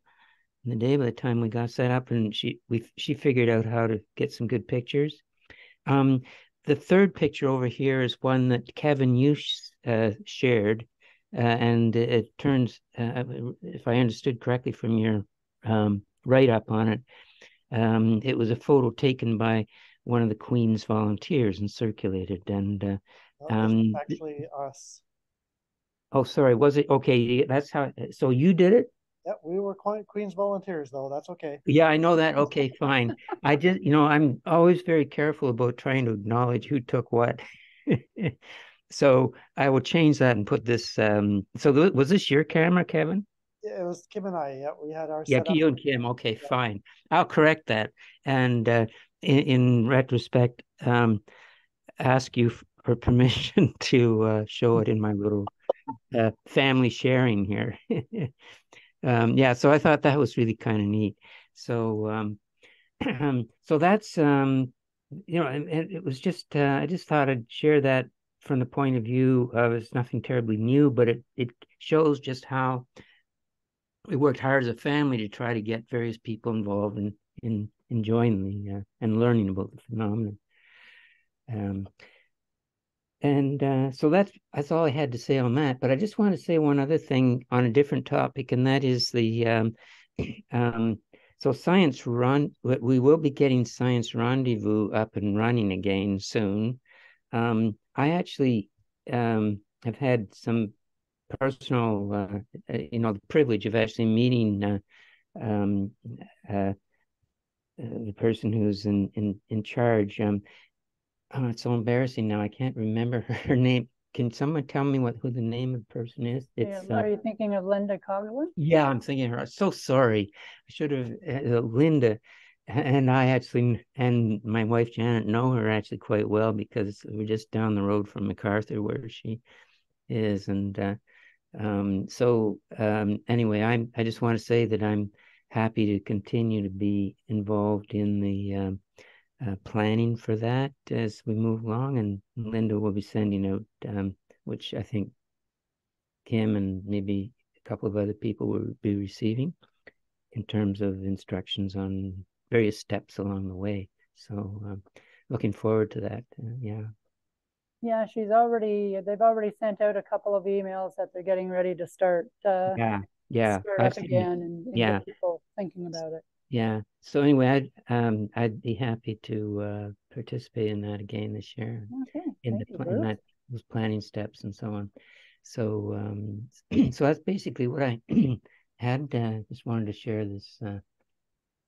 day, by the time we got set up, and she figured out how to get some good pictures. The third picture over here is one that Kevin, you shared, and it turns, if I understood correctly from your write-up on it, it was a photo taken by one of the Queen's volunteers and circulated. And actually us. Oh, sorry, was it? Okay, that's how. So you did it? Yep, we were Queen's volunteers, though. That's okay. Yeah, I know that. Okay, fine. I just, I'm always very careful about trying to acknowledge who took what. So I will change that and put this. So was this your camera, Kevin? Yeah, it was Kim and I. Yeah, we had our. Yeah, you and Kim. Okay, yeah. Fine. I'll correct that. And in retrospect, ask you for permission to show it in my little family sharing here. Yeah, so I thought that was really kind of neat. So so that's and it was just I just thought I'd share that from the point of view of it's nothing terribly new, but it shows just how we worked hard as a family to try to get various people involved in enjoying the and learning about the phenomenon. So that's all I had to say on that. But I just want to say one other thing on a different topic, and that is the so Science Run. We will be getting Science Rendezvous up and running again soon. I actually have had some personal, the privilege of actually meeting the person who's in charge. Oh, it's so embarrassing now. I can't remember her name. Can someone tell me who the name of the person is? Are you thinking of Linda Coughlin? Yeah, I'm thinking of her. I'm so sorry. I should have Linda. and I actually, and my wife Janet know her actually quite well because we're just down the road from MacArthur where she is. And anyway, I just want to say that I'm happy to continue to be involved in the planning for that as we move along, and Linda will be sending out, which I think Kim and maybe a couple of other people will be receiving in terms of instructions on various steps along the way. So looking forward to that. Yeah. Yeah, they've already sent out a couple of emails that they're getting ready to start start up again and get people thinking about it. Yeah. So anyway, I'd be happy to participate in that again this year. Okay. In those planning steps and so on. So so that's basically what I had. Just wanted to share this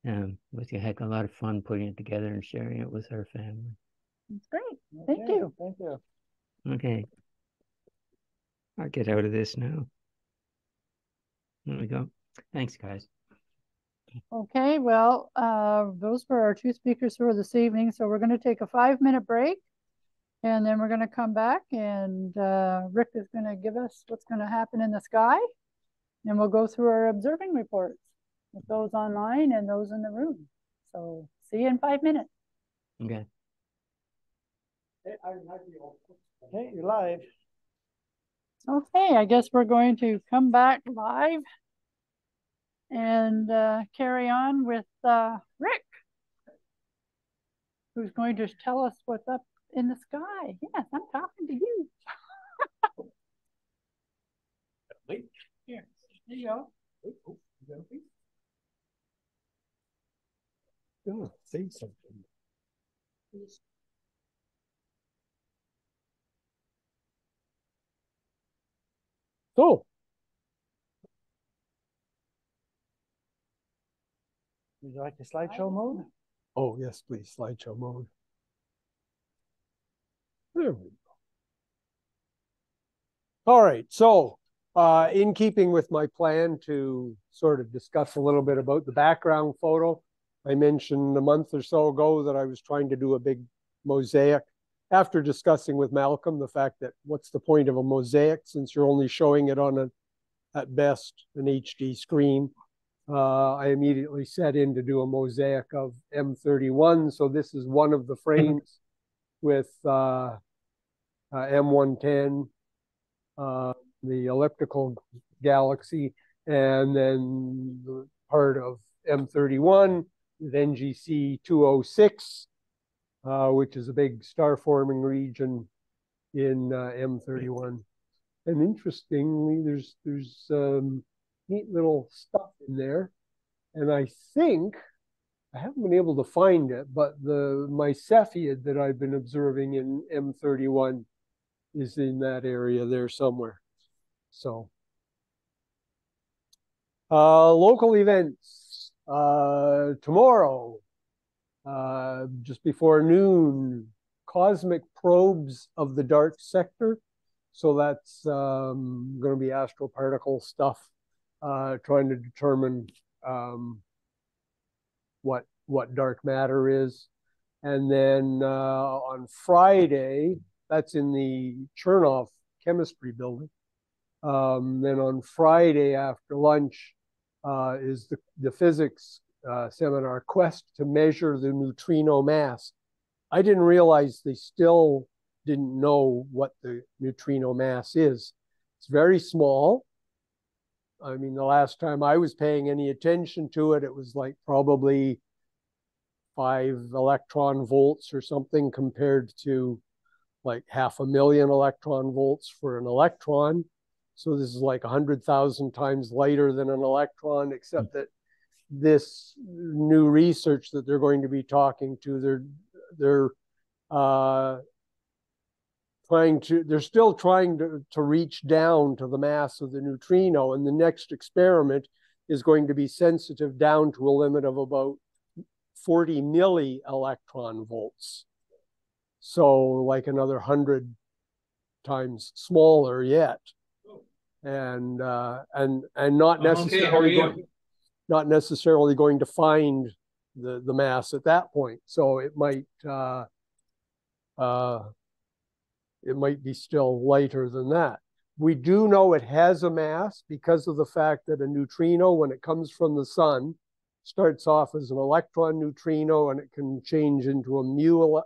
with you. I had a lot of fun putting it together and sharing it with our family. That's great. Thank you. Thank you. Okay. I'll get out of this now. There we go. Thanks, guys. Okay, well, those were our two speakers for this evening. So we're going to take a 5-minute break, and then we're going to come back, and Rick is going to give us what's going to happen in the sky, and we'll go through our observing reports with those online and those in the room. So see you in 5 minutes. Okay. Hey, you're live. Okay, I guess we're going to come back live and carry on with Rick, who's going to tell us what's up in the sky. Yes, I'm talking to you. Here you go. Oh, say something. So, would you like the slideshow mode? Oh, yes, please, slideshow mode. There we go. All right, so in keeping with my plan to sort of discuss a little bit about the background photo, I mentioned a month or so ago that I was trying to do a big mosaic. After discussing with Malcolm the fact that what's the point of a mosaic since you're only showing it on at best an HD screen, I immediately set in to do a mosaic of M31. So this is one of the frames with M110, the elliptical galaxy, and then the part of M31 with NGC 206, which is a big star forming region in M31. And interestingly, there's neat little stuff in there. And I think, I haven't been able to find it, but my Cepheid that I've been observing in M31 is in that area there somewhere. So, local events. Tomorrow, just before noon, cosmic probes of the dark sector. So that's going to be astroparticle stuff, trying to determine what dark matter is. And then on Friday, that's in the Chernoff chemistry building. Then on Friday after lunch is the physics seminar, Quest to Measure the Neutrino Mass. I didn't realize they still didn't know what the neutrino mass is. It's very small. I mean, the last time I was paying any attention to it, it was like probably 5 electron volts or something compared to like 500,000 electron volts for an electron. So this is like 100,000 times lighter than an electron, except that this new research that they're going to be talking to, they're still trying to reach down to the mass of the neutrino, and the next experiment is going to be sensitive down to a limit of about 40 milli electron volts. So like another 100 times smaller yet. And not necessarily not necessarily going to find the mass at that point. So it might be still lighter than that. We do know it has a mass because of the fact that a neutrino, when it comes from the sun, starts off as an electron neutrino, and it can change into a muon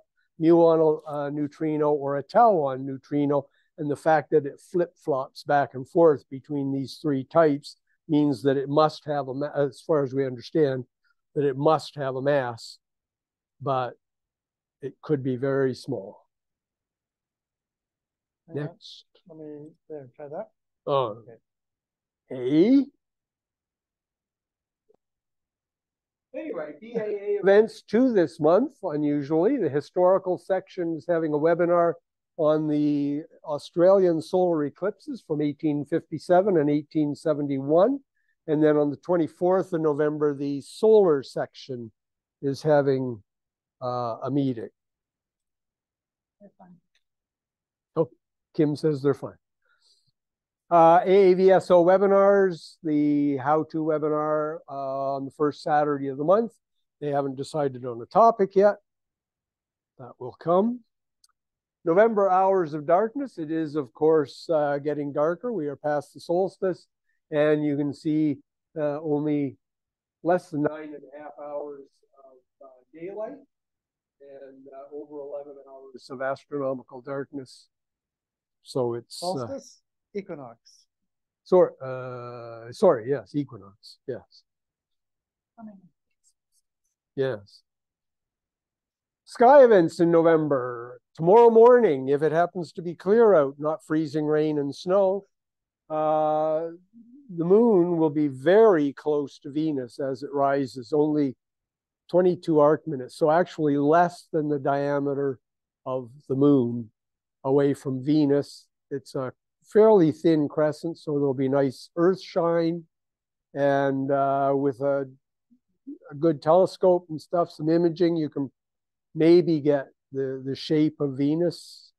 neutrino or a tauon neutrino. And the fact that it flip-flops back and forth between these three types means that it must have as far as we understand, that it must have a mass, but it could be very small. Next. Let me try that. Oh, okay. Anyway, BAA events 2 this month, unusually. The historical section is having a webinar on the Australian solar eclipses from 1857 and 1871. And then on the 24th of November, the solar section is having a meeting. Oh, Kim says they're fine. AAVSO webinars, the how-to webinar on the first Saturday of the month. They haven't decided on a topic yet. That will come. November hours of darkness. It is, of course, getting darker. We are past the solstice, and you can see only less than 9.5 hours of daylight and over 11 hours of astronomical darkness. So it's solstice, equinox. Sorry, yes, equinox. Yes. Yes. Sky events in November. Tomorrow morning, if it happens to be clear out, not freezing rain and snow, the moon will be very close to Venus as it rises, only 22 arc minutes. So actually less than the diameter of the moon away from Venus. It's a fairly thin crescent, so there'll be nice earth shine. And with a good telescope and stuff, some imaging, you can maybe get the shape of Venus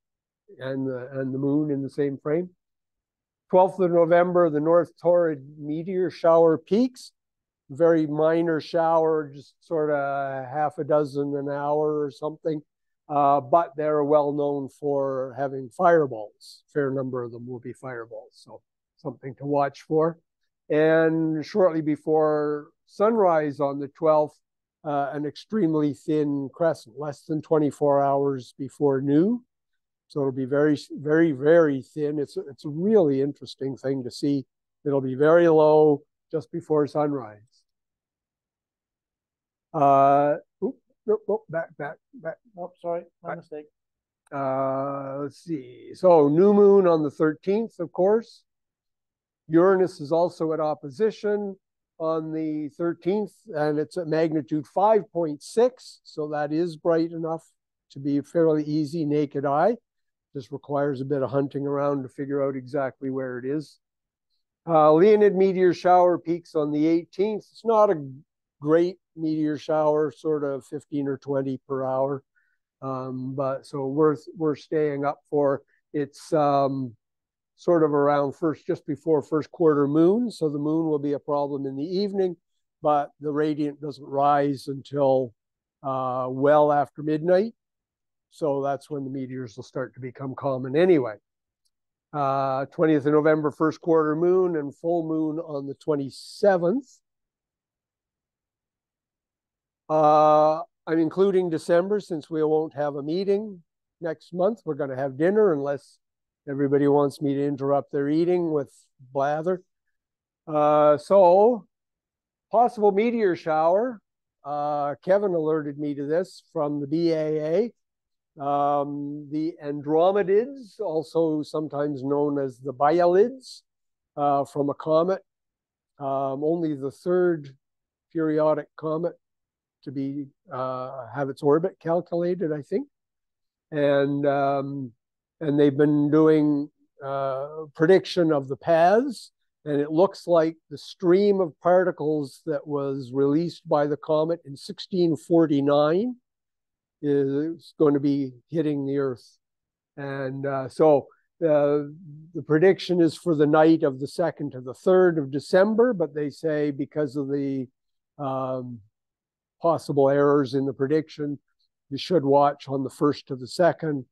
and the moon in the same frame. 12th of November, the North Torrid meteor shower peaks. Very minor shower, just sort of half a dozen an hour or something. But they're well known for having fireballs. A fair number of them will be fireballs, so something to watch for. And shortly before sunrise on the 12th, an extremely thin crescent, less than 24 hours before noon. So it'll be very, very, very thin. It's a really interesting thing to see. It'll be very low just before sunrise. Back. Oh, sorry, my mistake. Let's see. So new moon on the 13th, of course. Uranus is also at opposition on the 13th, and it's at magnitude 5.6. So that is bright enough to be fairly easy naked eye. Just requires a bit of hunting around to figure out exactly where it is. Leonid meteor shower peaks on the 18th. It's not a great meteor shower, sort of 15 or 20 per hour. But so worth staying up for. It's sort of around just before first quarter moon. So the moon will be a problem in the evening, but the radiant doesn't rise until well after midnight. So that's when the meteors will start to become common anyway. 20th of November, first quarter moon, and full moon on the 27th. I'm including December since we won't have a meeting next month. We're going to have dinner unless everybody wants me to interrupt their eating with blather. So possible meteor shower. Kevin alerted me to this from the BAA. The Andromedids, also sometimes known as the Bielids, from a comet. Only the third periodic comet to be have its orbit calculated, I think. And they've been doing prediction of the paths, and it looks like the stream of particles that was released by the comet in 1649 is going to be hitting the Earth. And so the prediction is for the night of the 2nd to the 3rd of December, but they say because of the possible errors in the prediction, you should watch on the 1st to the 2nd,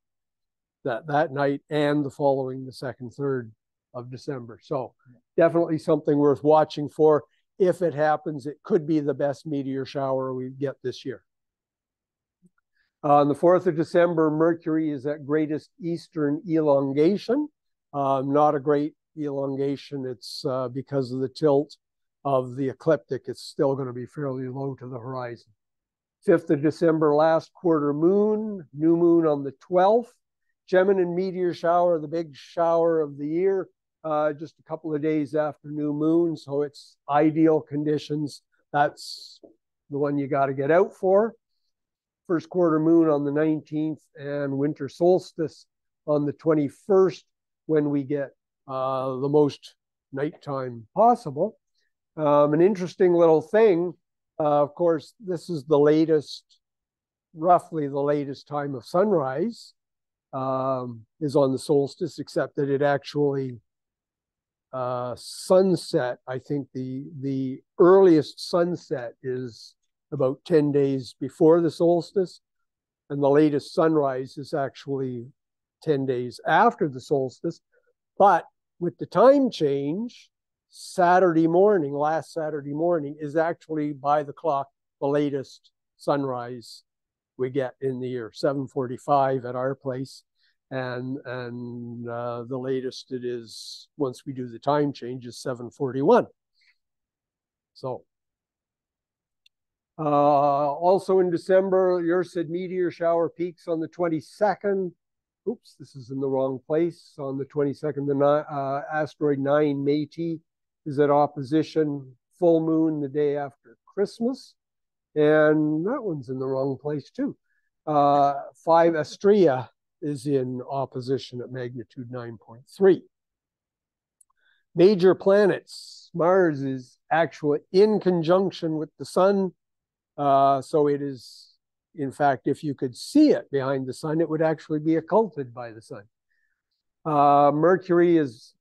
that night, and the following, the 2nd, 3rd of December. So definitely something worth watching for. If it happens, it could be the best meteor shower we get this year. On the 4th of December, Mercury is at greatest eastern elongation. Not a great elongation. It's because of the tilt of the ecliptic. It's still going to be fairly low to the horizon. 5th of December, last quarter moon, new moon on the 12th. Gemini meteor shower, the big shower of the year, just a couple of days after new moon. So it's ideal conditions. That's the one you got to get out for. First quarter moon on the 19th and winter solstice on the 21st, when we get the most nighttime possible. An interesting little thing, of course, this is the latest, roughly the latest time of sunrise is on the solstice, except that it actually sunset. I think the earliest sunset is about 10 days before the solstice, and the latest sunrise is actually 10 days after the solstice. But with the time change, Saturday morning, last Saturday morning, is actually by the clock the latest sunrise we get in the year, 7:45 at our place. And the latest it is, once we do the time change, is 7:41. So also in December, Ursid meteor shower peaks on the 22nd. Oops, this is in the wrong place. On the 22nd, the asteroid 9 Métis is at opposition, full moon the day after Christmas. And that one's in the wrong place too. 5 Astrea is in opposition at magnitude 9.3. Major planets. Mars is actually in conjunction with the sun. So it is, in fact, if you could see it behind the sun, it would actually be occulted by the sun. Mercury is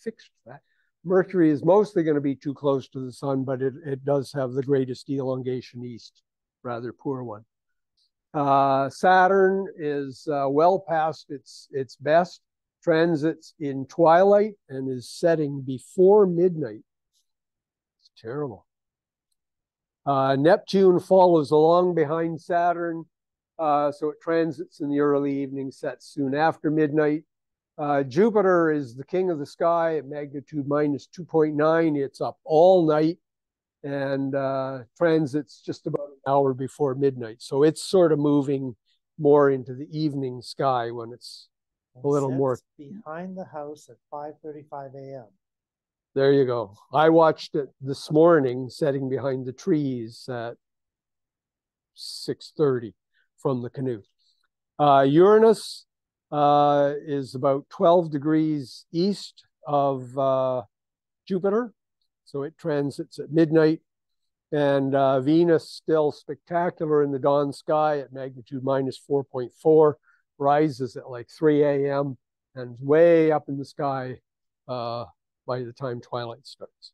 fixed that. Mercury is mostly going to be too close to the sun, but it does have the greatest elongation east, rather poor one. Saturn is well past its best, transits in twilight and is setting before midnight. It's terrible. Neptune follows along behind Saturn, so it transits in the early evening, sets soon after midnight. Jupiter is the king of the sky at magnitude -2.9. It's up all night and transits just about an hour before midnight. So it's sort of moving more into the evening sky when it's a little more behind the house at 5:35 a.m. There you go. I watched it this morning setting behind the trees at 6:30 from the canoe. Uranus is about 12 degrees east of Jupiter. So it transits at midnight. And Venus, still spectacular in the dawn sky at magnitude -4.4, rises at like 3 a.m. and way up in the sky by the time twilight starts.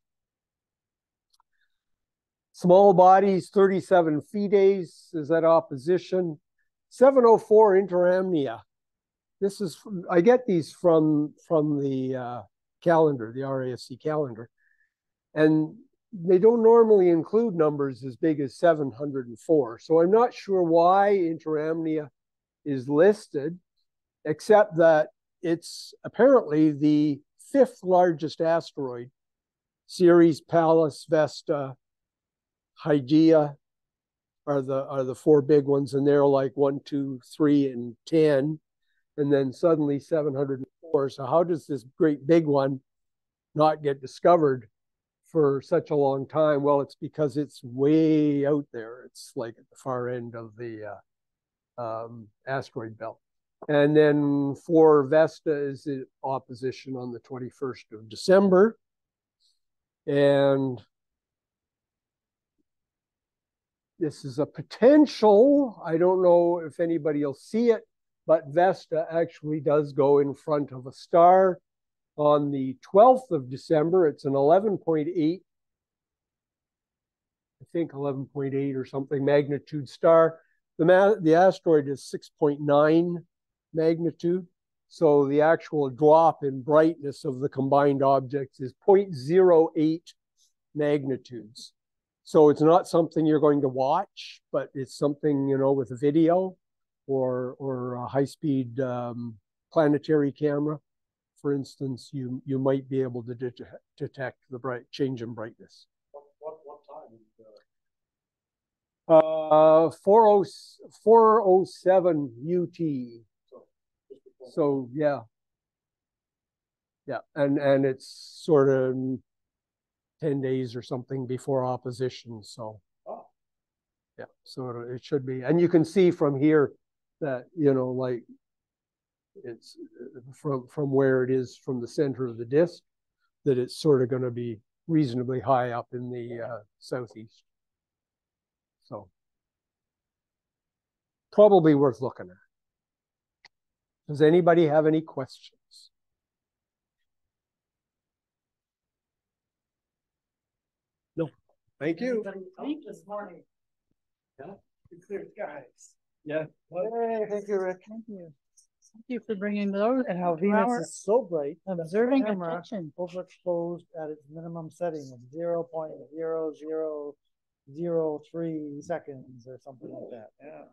Small bodies, 37 Fides is at opposition. 704 Interamnia. This is, I get these from the calendar, the RASC calendar. And they don't normally include numbers as big as 704. So I'm not sure why Interamnia is listed, except that it's apparently the 5th largest asteroid. Ceres, Pallas, Vesta, Hygeia are the 4 big ones, and they're like 1, 2, 3, and 10. And then suddenly 704. So how does this great big one not get discovered for such a long time? Well, it's because it's way out there. It's like at the far end of the asteroid belt. And then 4 Vesta is in opposition on the 21st of December. And this is a potential, I don't know if anybody will see it, but Vesta actually does go in front of a star on the 12th of December. It's an 11.8. I think 11.8 or something magnitude star. The asteroid is 6.9 magnitude. So the actual drop in brightness of the combined objects is 0.08 magnitudes. So it's not something you're going to watch, but it's something, you know, with a video or a high-speed planetary camera, for instance, you might be able to detect the change in brightness. What time? 4:07 UT. So yeah, and it's sort of 10 days or something before opposition. So yeah, so it should be, and you can see from here that, you know, like it's from where it is from the center of the disk, that it's sort of going to be reasonably high up in the southeast. So probably worth looking at. Does anybody have any questions? No. Thank you. This morning. Yeah. Clear skies. Yeah. Hey, thank you, Rick. Thank you. Thank you for bringing those. And how Venus is so bright. Observing the camera attention. overexposed at its minimum setting of 0.0003 seconds or something like that. Yeah.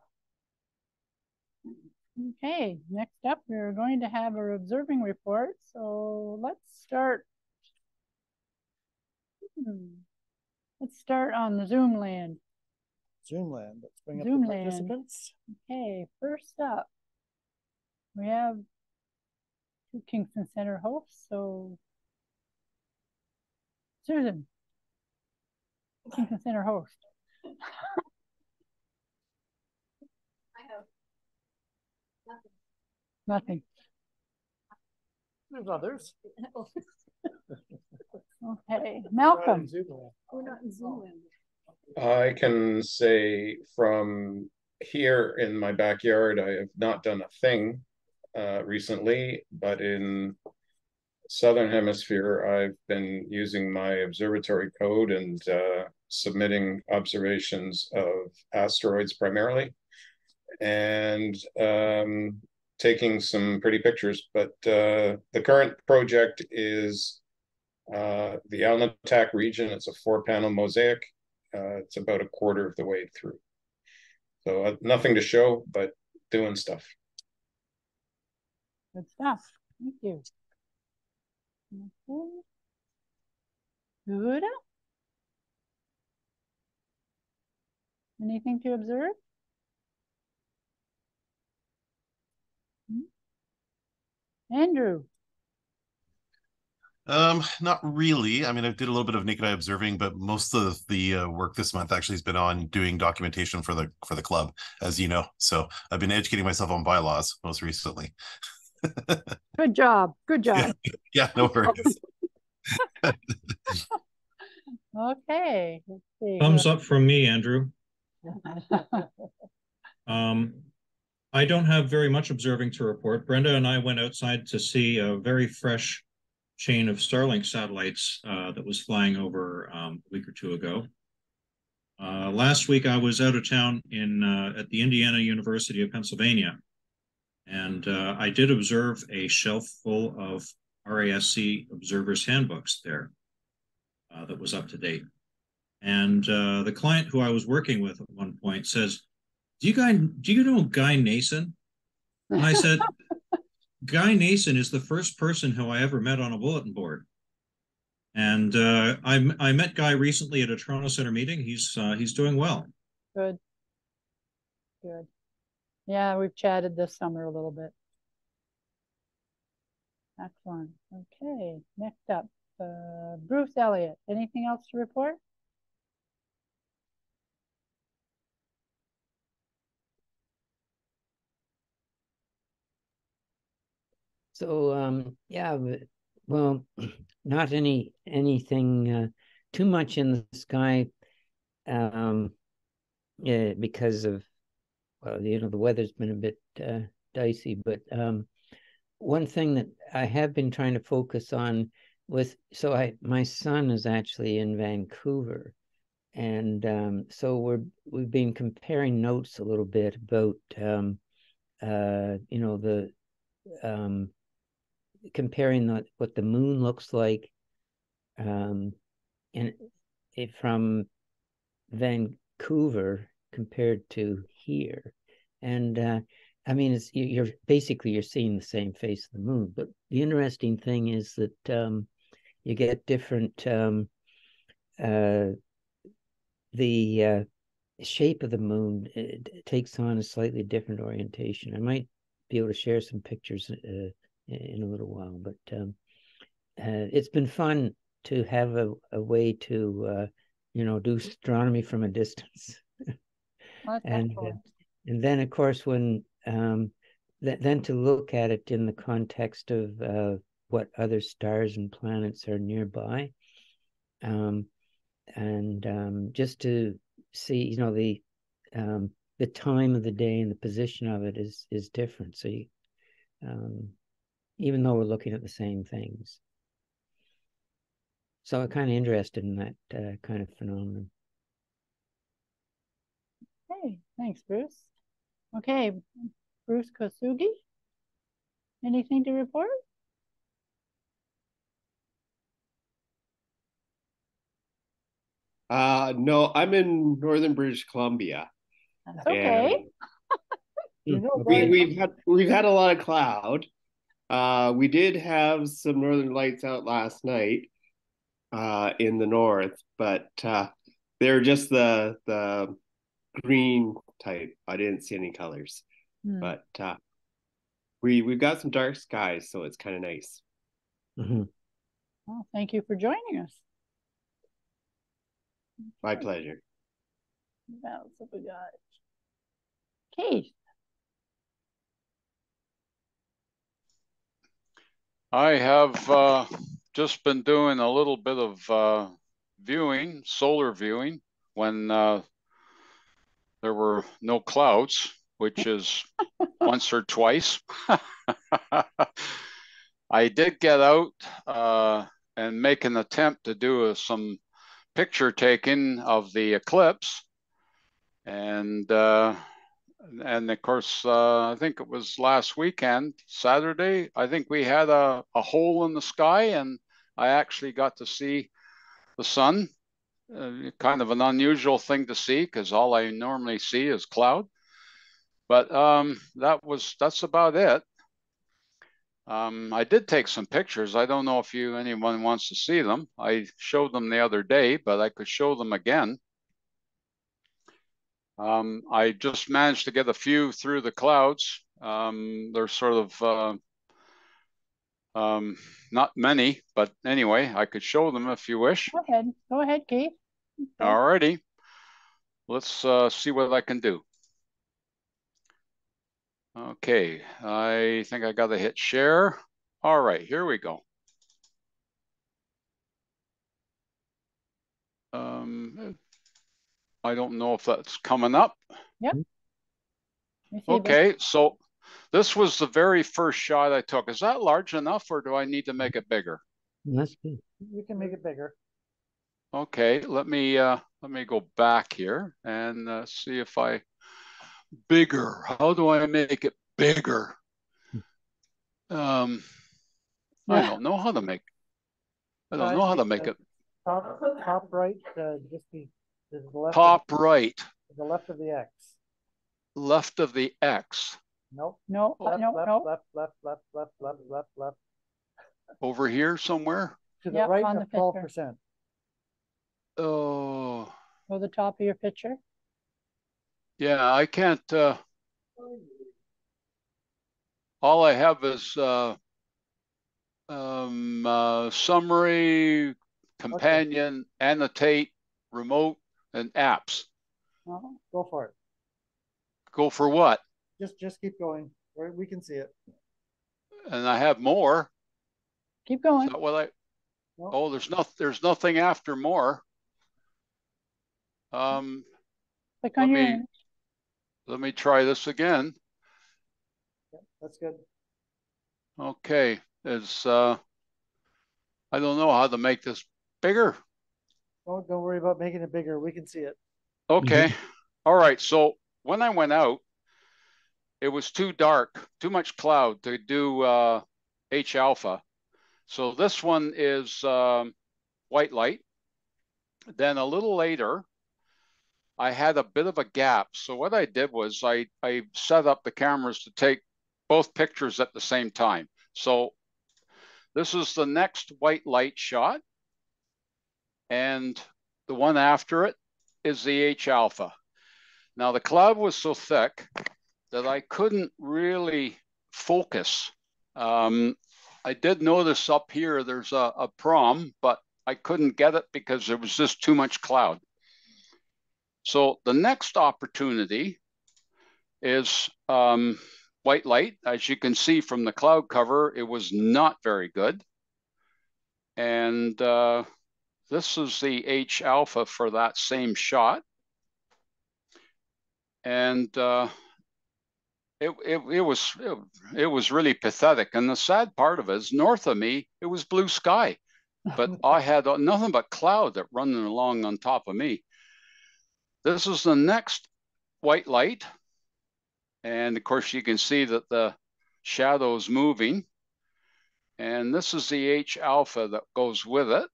Okay, next up, we're going to have our observing report. So let's start. Let's start on the Zoom land. Zoom land. Let's bring up Zoom the land. participants. Okay, first up, we have two Kingston Center hosts. So Susan, Kingston Center host. I have Nothing. There's others. Okay, Malcolm. We're not in Zoom land. I can say from here in my backyard, I have not done a thing recently, but in Southern Hemisphere, I've been using my observatory code and submitting observations of asteroids primarily, and taking some pretty pictures. But the current project is the Alnitak region. It's a 4-panel mosaic. It's about a quarter of the way through. So nothing to show, but doing stuff. Good stuff. Thank you. Okay. Good. Anything to observe? Andrew. Not really. I mean, I did a little bit of naked eye observing, but most of the work this month actually has been on doing documentation for the club, as you know. So I've been educating myself on bylaws most recently. Good job. Good job. Yeah, no worries. Okay. Let's see. Thumbs up from me, Andrew. I don't have very much observing to report. Brenda and I went outside to see a very fresh chain of Starlink satellites that was flying over a week or two ago. Last week, I was out of town at the Indiana University of Pennsylvania, and I did observe a shelf full of RASC observers' handbooks there that was up to date. And the client who I was working with at one point says, do you know Guy Nason? And I said, Guy Nason is the first person who I ever met on a bulletin board. And I met Guy recently at a Toronto Center meeting. He's doing well. Good. Good. Yeah, we've chatted this summer a little bit. Excellent. Okay, next up, Bruce Elliott. Anything else to report? So yeah, well, not anything too much in the sky, because of, well, you know, the weather's been a bit dicey. But one thing that I have been trying to focus on my son is actually in Vancouver, And so we've been comparing notes a little bit about comparing what the moon looks like and from Vancouver compared to here. And I mean, you're basically seeing the same face of the moon. But the interesting thing is that you get different the shape of the moon. It takes on a slightly different orientation. I might be able to share some pictures in a little while, but it's been fun to have a way to do astronomy from a distance. Well, and then of course when then to look at it in the context of what other stars and planets are nearby, and just to see the time of the day and the position of it is different. So you, even though we're looking at the same things. So I'm kind of interested in that kind of phenomenon. Okay, thanks, Bruce. Okay, Bruce Kosugi, anything to report? No, I'm in northern British Columbia. That's okay. We've had a lot of cloud. We did have some northern lights out last night in the north, but they're just the green type. I didn't see any colors, but we've got some dark skies, so it's kind of nice. Well, thank you for joining us. My pleasure. What else have we got? Keith. I have just been doing a little bit of viewing, solar viewing, when there were no clouds, which is once or twice. I did get out and make an attempt to do some picture taking of the eclipse, and of course I think it was last weekend, Saturday, I think we had a hole in the sky, and I actually got to see the sun. Kind of an unusual thing to see, because all I normally see is cloud. But that's about it. I did take some pictures. I don't know if anyone wants to see them. I showed them the other day, but I could show them again. I just managed to get a few through the clouds. They're sort of not many, but anyway, I could show them if you wish. Go ahead, Keith. Okay. All righty. Let's see what I can do. Okay, I think I got to hit share. All right, here we go. I don't know if that's coming up. Yep. Okay, so this was the very first shot I took. Is that large enough, or do I need to make it bigger? That's good. You can make it bigger. Okay, let me go back here and see if bigger. How do I make it bigger? I don't know how to make. I don't know how to make it. Top right, just the left. Top right. The left of the X. Left of the X. Nope. No. Left. Over here somewhere. To the right of 12%. Oh. Or the top of your picture. Yeah, I can't. All I have is summary, companion, annotate, remote, and apps. Well, go for it. Go for what? Just keep going. We can see it. And I have more. Keep going. Is that what Oh, there's nothing after more. Click on your image. Let me try this again. That's good. Okay, I don't know how to make this bigger. Don't worry about making it bigger. We can see it. Okay. All right. So when I went out, it was too dark, too much cloud to do H alpha. So this one is white light. Then a little later, I had a bit of a gap. So what I did was I set up the cameras to take both pictures at the same time. So this is the next white light shot. And the one after it is the H alpha. Now the cloud was so thick that I couldn't really focus. I did notice up here there's a prom, but I couldn't get it because there was just too much cloud. So the next opportunity is white light. As you can see from the cloud cover, it was not very good. And this is the H alpha for that same shot. And it was really pathetic. And the sad part of it is north of me, it was blue sky, but I had nothing but cloud that running along on top of me. This is the next white light. And of course you can see that the shadow's moving. And this is the H alpha that goes with it.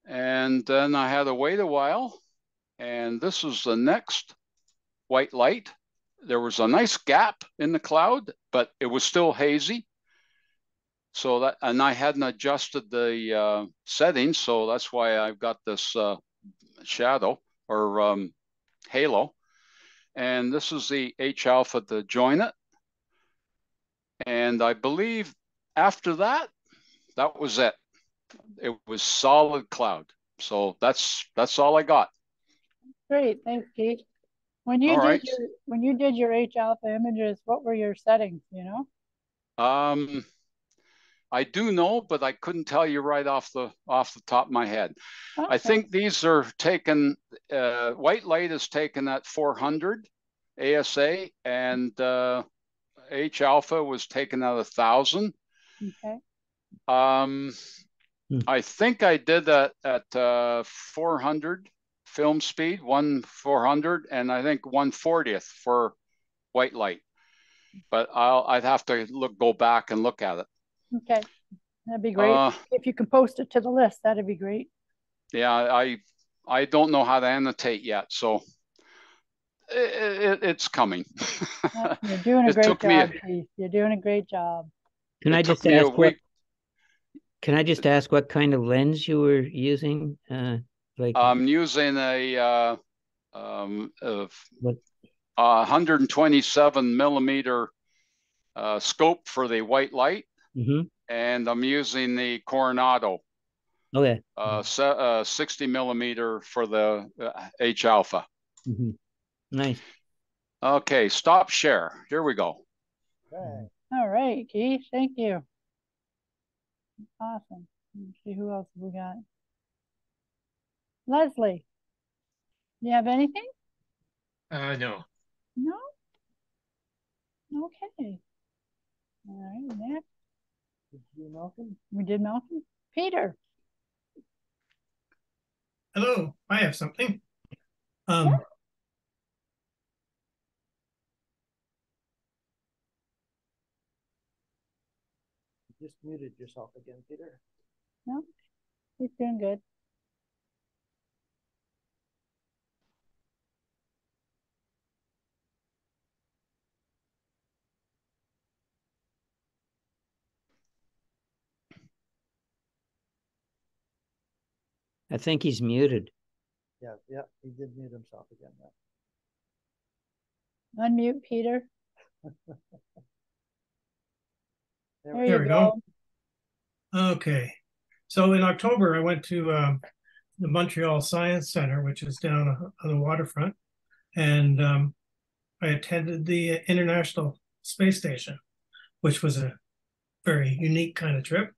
And then I had to wait a while. And this is the next white light. There was a nice gap in the cloud, but it was still hazy. So that, and I hadn't adjusted the settings, so that's why I've got this shadow or halo. And this is the H alpha to join it. And I believe after that, that was it. It was solid cloud. So that's all I got. Great, thanks, Keith. When you did your H alpha images, what were your settings? You know? I do know, but I couldn't tell you right off the top of my head. Okay. I think these are taken. White light is taken at 400 ASA, and H alpha was taken at 1,000. Okay. I think I did that at 400 film speed, 1/400, and I think 1/40th for white light. But I'd have to go back and look at it. Okay, that'd be great. If you can post it to the list, that'd be great. Yeah, I don't know how to annotate yet, so it's coming. You're doing a great job, Keith. You're doing a great job. Can I just ask what? Can I just ask what kind of lens you were using? Like I'm using a 127 millimeter scope for the white light, and I'm using the Coronado. Okay. 60 millimeter for the H alpha. Nice. Okay, stop share. Here we go. Okay. All right, Keith. Thank you. Awesome. Let's see who else we got. Leslie, do you have anything? No. No? Okay. All right, next. Did you do Malcolm? We did Malcolm. Peter. Hello, I have something. Yeah. You just muted yourself again, Peter. No, he's doing good. I think he's muted. Yeah, he did mute himself again. Yeah. Unmute, Peter. There we go. Okay. So in October, I went to the Montreal Science Center, which is down on the waterfront, and I attended the International Space Station, which was a very unique kind of trip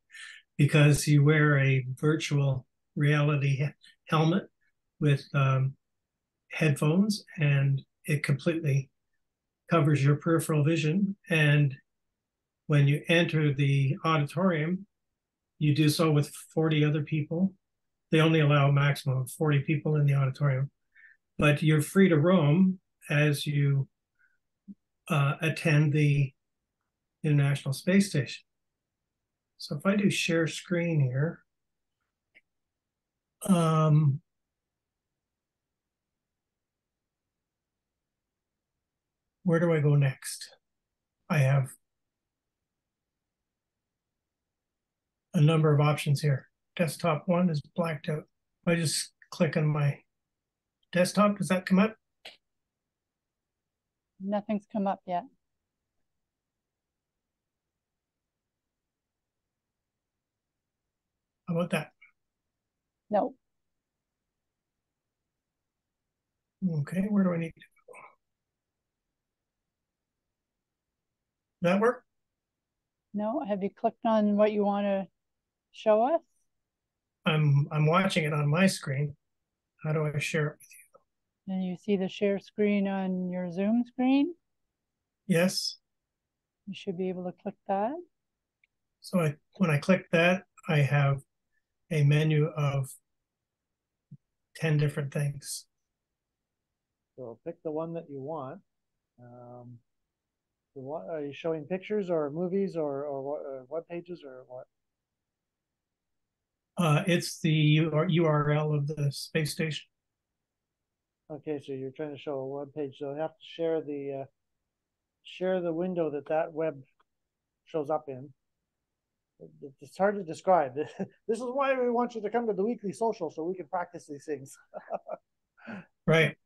because you wear a virtual reality helmet with headphones, and it completely covers your peripheral vision. And when you enter the auditorium, you do so with 40 other people, they only allow a maximum of 40 people in the auditorium, but you're free to roam as you attend the International Space Station. So if I do share screen here, where do I go next? I have a number of options here. Desktop 1 is blacked out. If I just click on my desktop, does that come up? Nothing's come up yet. How about that? No. Okay, where do I need to go? That work? No. Have you clicked on what you want to show us? I'm watching it on my screen. How do I share it with you? And you see the share screen on your Zoom screen? Yes. You should be able to click that. So when I click that, I have a menu of 10 different things. So pick the one that you want. Are you showing pictures or movies or web pages or what? It's the URL of the space station. Okay, so you're trying to show a web page. So you have to share the window that web shows up in. It's hard to describe. This is why we want you to come to the weekly social so we can practice these things. Right.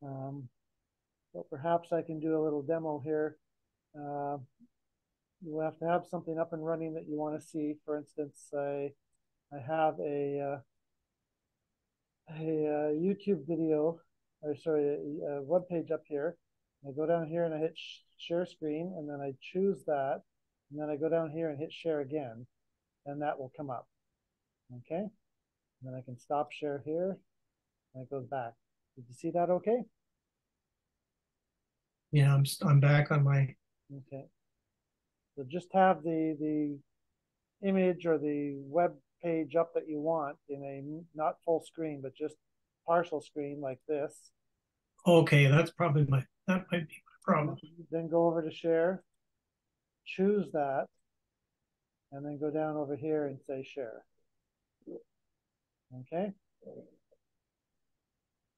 So perhaps I can do a little demo here. You have to have something up and running that you want to see. For instance, I have a YouTube video, or sorry, a web page up here. I go down here and I hit share screen, and then I choose that, and then I go down here and hit share again, and that will come up. Okay, and then I can stop share here, and it goes back. Did you see that? Okay. Yeah, I'm back on my. Okay. So just have the image or the web page up that you want in a not full screen, but just partial screen like this. Okay, that might be my problem. Then go over to share, choose that, and then go down over here and say share. Okay.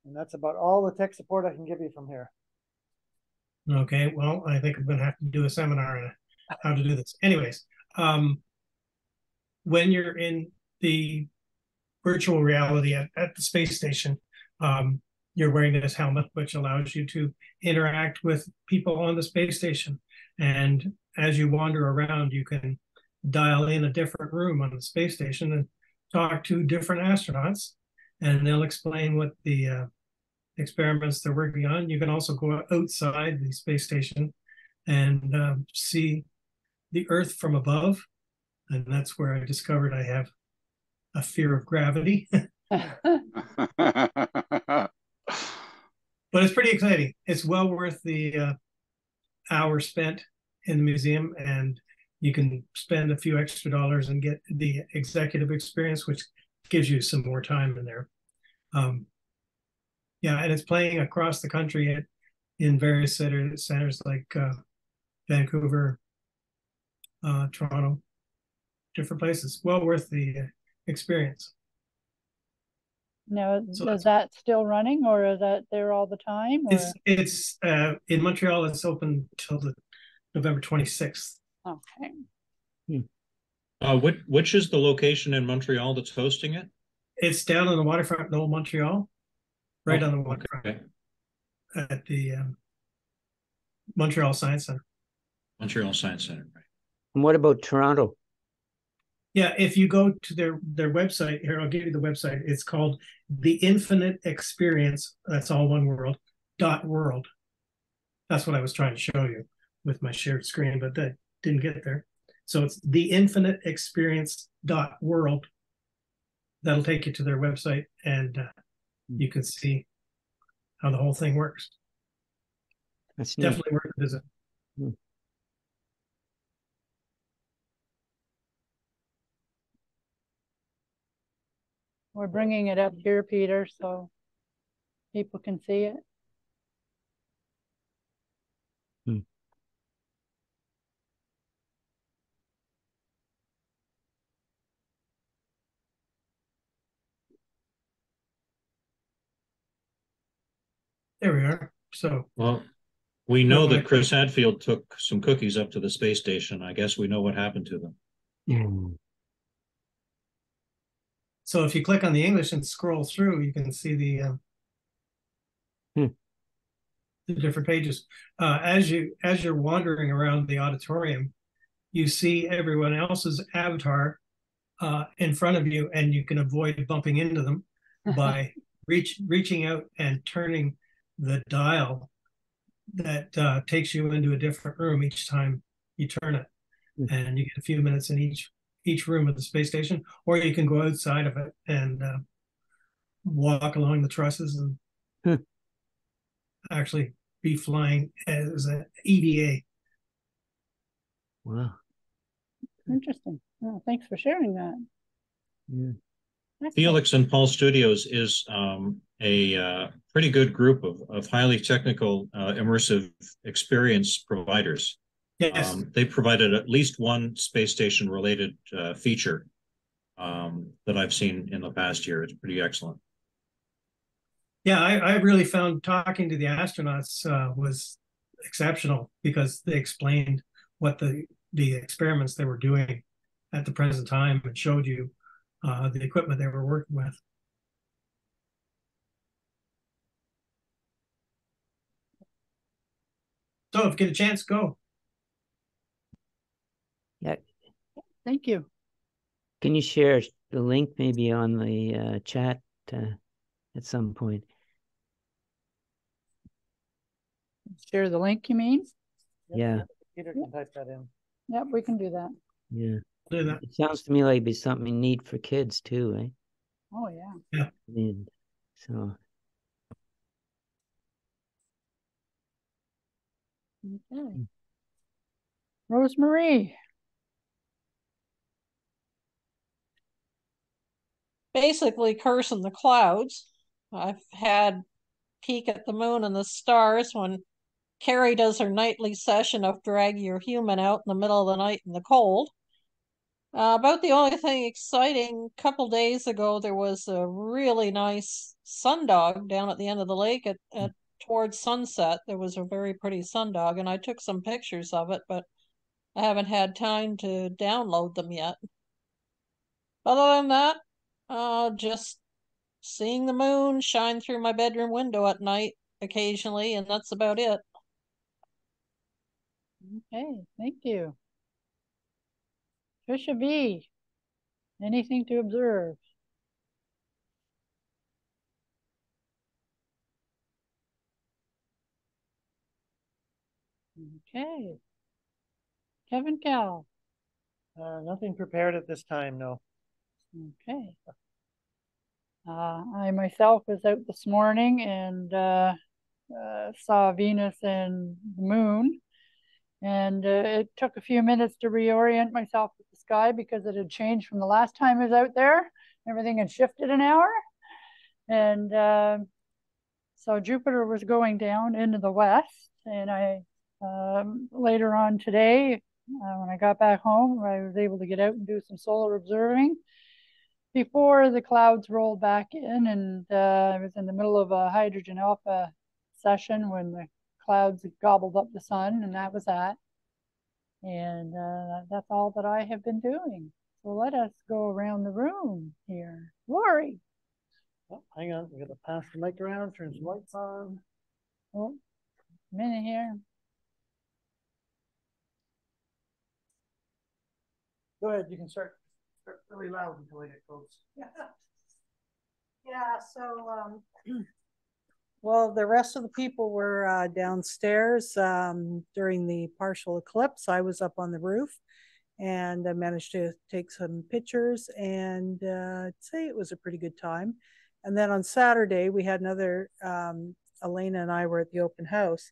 And that's about all the tech support I can give you from here. Okay, well, I think I'm going to have to do a seminar on how to do this. Anyways, when you're in the virtual reality at the space station, you're wearing this helmet, which allows you to interact with people on the space station. And as you wander around, you can dial in a different room on the space station and talk to different astronauts, and they'll explain what the experiments they're working on. You can also go outside the space station and see the Earth from above. And that's where I discovered I have a fear of gravity. But it's pretty exciting. It's well worth the hour spent in the museum, and you can spend a few extra dollars and get the executive experience, which gives you some more time in there. Yeah, and it's playing across the country in various centers like Vancouver, Toronto, different places. Well worth the experience. Now, is that still running, or is that there all the time? Or? It's in Montreal. It's open till the November 26th. Okay. Which is the location in Montreal that's hosting it? It's down on the waterfront in Old Montreal, right on the waterfront. Okay. At the Montreal Science Center. Montreal Science Center, right. And what about Toronto? Yeah, if you go to their website, here, I'll give you the website. It's called The Infinite Experience, that's all one word, .world. That's what I was trying to show you with my shared screen, but that didn't get there. So it's The Infinite Experience .world. That'll take you to their website, and you can see how the whole thing works. That's definitely worth a visit. We're bringing it up here, Peter, so people can see it. There we are. So, well, we know that Chris Hadfield took some cookies up to the space station. I guess we know what happened to them. So if you click on the English and scroll through, you can see the different pages. As you're wandering around the auditorium, you see everyone else's avatar in front of you, and you can avoid bumping into them by reaching out and turning the dial that takes you into a different room each time you turn it. And you get a few minutes in each room of the space station, or you can go outside of it and walk along the trusses and actually be flying as an EVA. Wow. Interesting. Oh, thanks for sharing that. Yeah. Felix and Paul Studios is a pretty good group of highly technical, immersive experience providers. Yes. They provided at least one space station related feature that I've seen in the past year. It's pretty excellent. Yeah, I really found talking to the astronauts was exceptional because they explained what the experiments they were doing at the present time and showed you the equipment they were working with. So if you get a chance, go. Yeah. Thank you. Can you share the link maybe on the chat at some point? Share the link, you mean? Yeah. Peter can type that in. Yep, we can do that. Yeah. Do that. It sounds to me like it'd be something neat for kids too, eh? Oh, yeah. Yeah. And so. Okay. Rosemarie. Basically cursing the clouds. I've had peek at the moon and the stars when Carrie does her nightly session of drag your human out in the middle of the night in the cold. About the only thing exciting, a couple days ago, there was a really nice sundog down at the end of the lake at towards sunset. There was a very pretty sundog, and I took some pictures of it, but I haven't had time to download them yet. Other than that, just seeing the moon shine through my bedroom window at night occasionally, and that's about it. Okay, thank you. Trisha B. Anything to observe? Okay. Kevin Cal. Nothing prepared at this time, no. Okay. I myself was out this morning and saw Venus and the moon. And it took a few minutes to reorient myself with the sky because it had changed from the last time I was out there. Everything had shifted an hour. And so Jupiter was going down into the west. And I later on today, when I got back home, I was able to get out and do some solar observing before the clouds rolled back in. And I was in the middle of a hydrogen alpha session when the clouds gobbled up the sun, and that was that. And that's all that I have been doing. So let us go around the room here. Lori. Oh, hang on, we gotta pass the mic around, turn some lights on. Oh, a minute here. Go ahead, you can start really loud until I get close. Yeah, so well, the rest of the people were downstairs during the partial eclipse. I was up on the roof and I managed to take some pictures and I'd say it was a pretty good time. And then on Saturday, we had another, Elena and I were at the open house.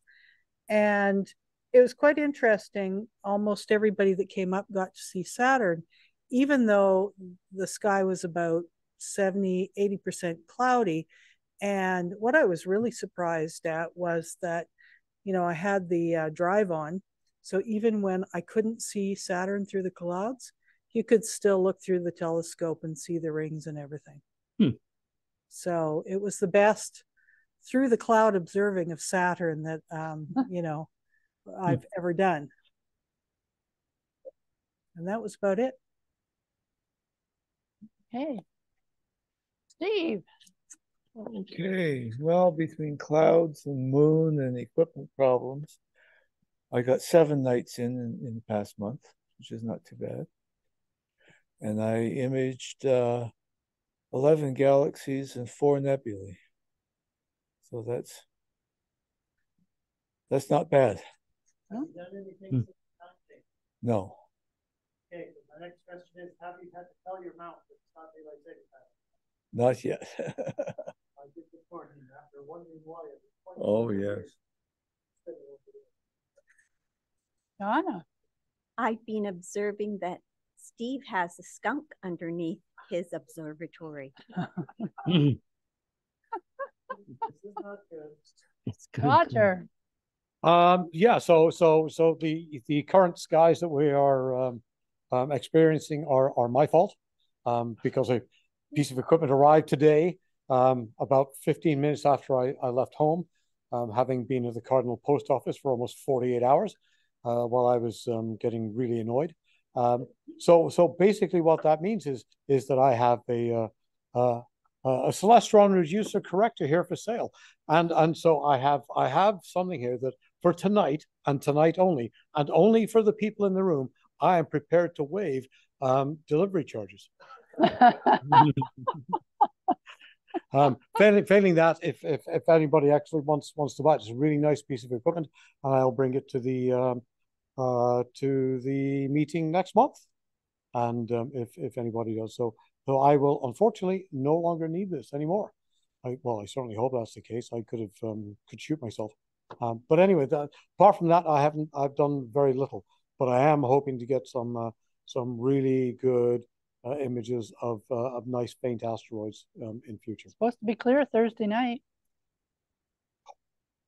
And it was quite interesting. Almost everybody that came up got to see Saturn, even though the sky was about 70, 80% cloudy. And what I was really surprised at was that, you know, I had the drive on. So even when I couldn't see Saturn through the clouds, you could still look through the telescope and see the rings and everything. So it was the best through the cloud observing of Saturn that, you know, I've ever done. And that was about it. Okay. Steve. Okay, well, between clouds and moon and equipment problems, I got 7 nights in the past month, which is not too bad. And I imaged 11 galaxies and 4 nebulae. So that's not bad. Have you done anything? No. Okay, my next question is, have you had to tell your mouth that it's not daylight saving time? Not yet. I did this morning after wondering why. Oh, yes. Donna. I've been observing that Steve has a skunk underneath his observatory. This is not good. Roger. Yeah, so the current skies that we are experiencing are my fault, because a piece of equipment arrived today about 15 minutes after I left home, having been at the Cardinal Post Office for almost 48 hours while I was getting really annoyed. So basically what that means is that I have a Celestron reducer corrector here for sale, and so I have something here that for tonight and tonight only, and only for the people in the room, I am prepared to waive delivery charges. Failing that, if anybody actually wants to buy it, it's a really nice piece of equipment, and I'll bring it to the meeting next month. And if anybody does so I will unfortunately no longer need this anymore. I certainly hope that's the case. I could shoot myself. But anyway, apart from that, I've done very little. But I am hoping to get some really good images of nice faint asteroids in future. Supposed to be clear Thursday night.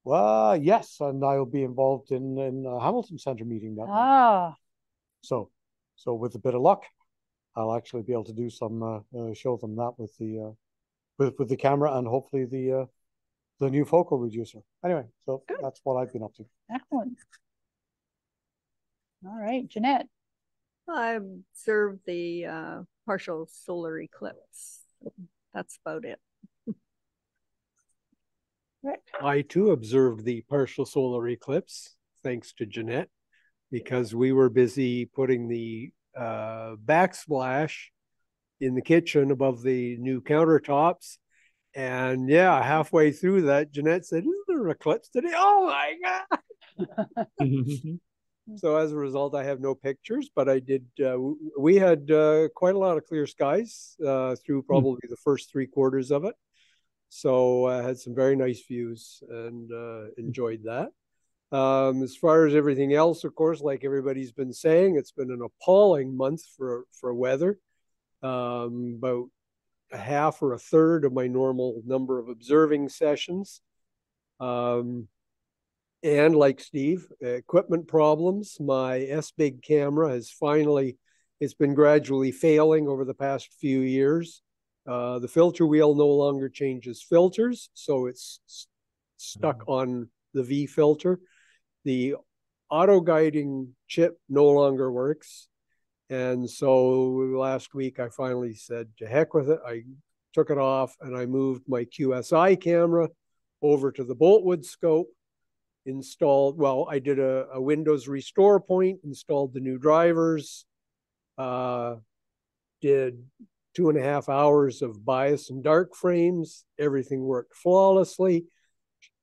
Well, yes, and I'll be involved in Hamilton Center meeting that night. So with a bit of luck, I'll actually be able to do some show them that with the camera and hopefully the new focal reducer. Anyway, so good. That's what I've been up to. Excellent. All right, Jeanette. I observed the partial solar eclipse. That's about it. I too observed the partial solar eclipse, thanks to Jeanette, because we were busy putting the backsplash in the kitchen above the new countertops. And yeah, halfway through that, Jeanette said, "Is there an eclipse today?" Oh my God. So as a result, I have no pictures, but I did. We had quite a lot of clear skies through probably the first 3/4 of it. So I had some very nice views and enjoyed that. As far as everything else, of course, like everybody's been saying, it's been an appalling month for weather. About a half or a third of my normal number of observing sessions. And like Steve, equipment problems. My S-Big camera has finally, it's been gradually failing over the past few years. The filter wheel no longer changes filters, so it's stuck on the V filter. The auto guiding chip no longer works. And so last week I finally said, to heck with it. I took it off and I moved my QSI camera over to the Boltwood scope, installed, well, I did a Windows restore point, installed the new drivers, did 2.5 hours of bias and dark frames. Everything worked flawlessly.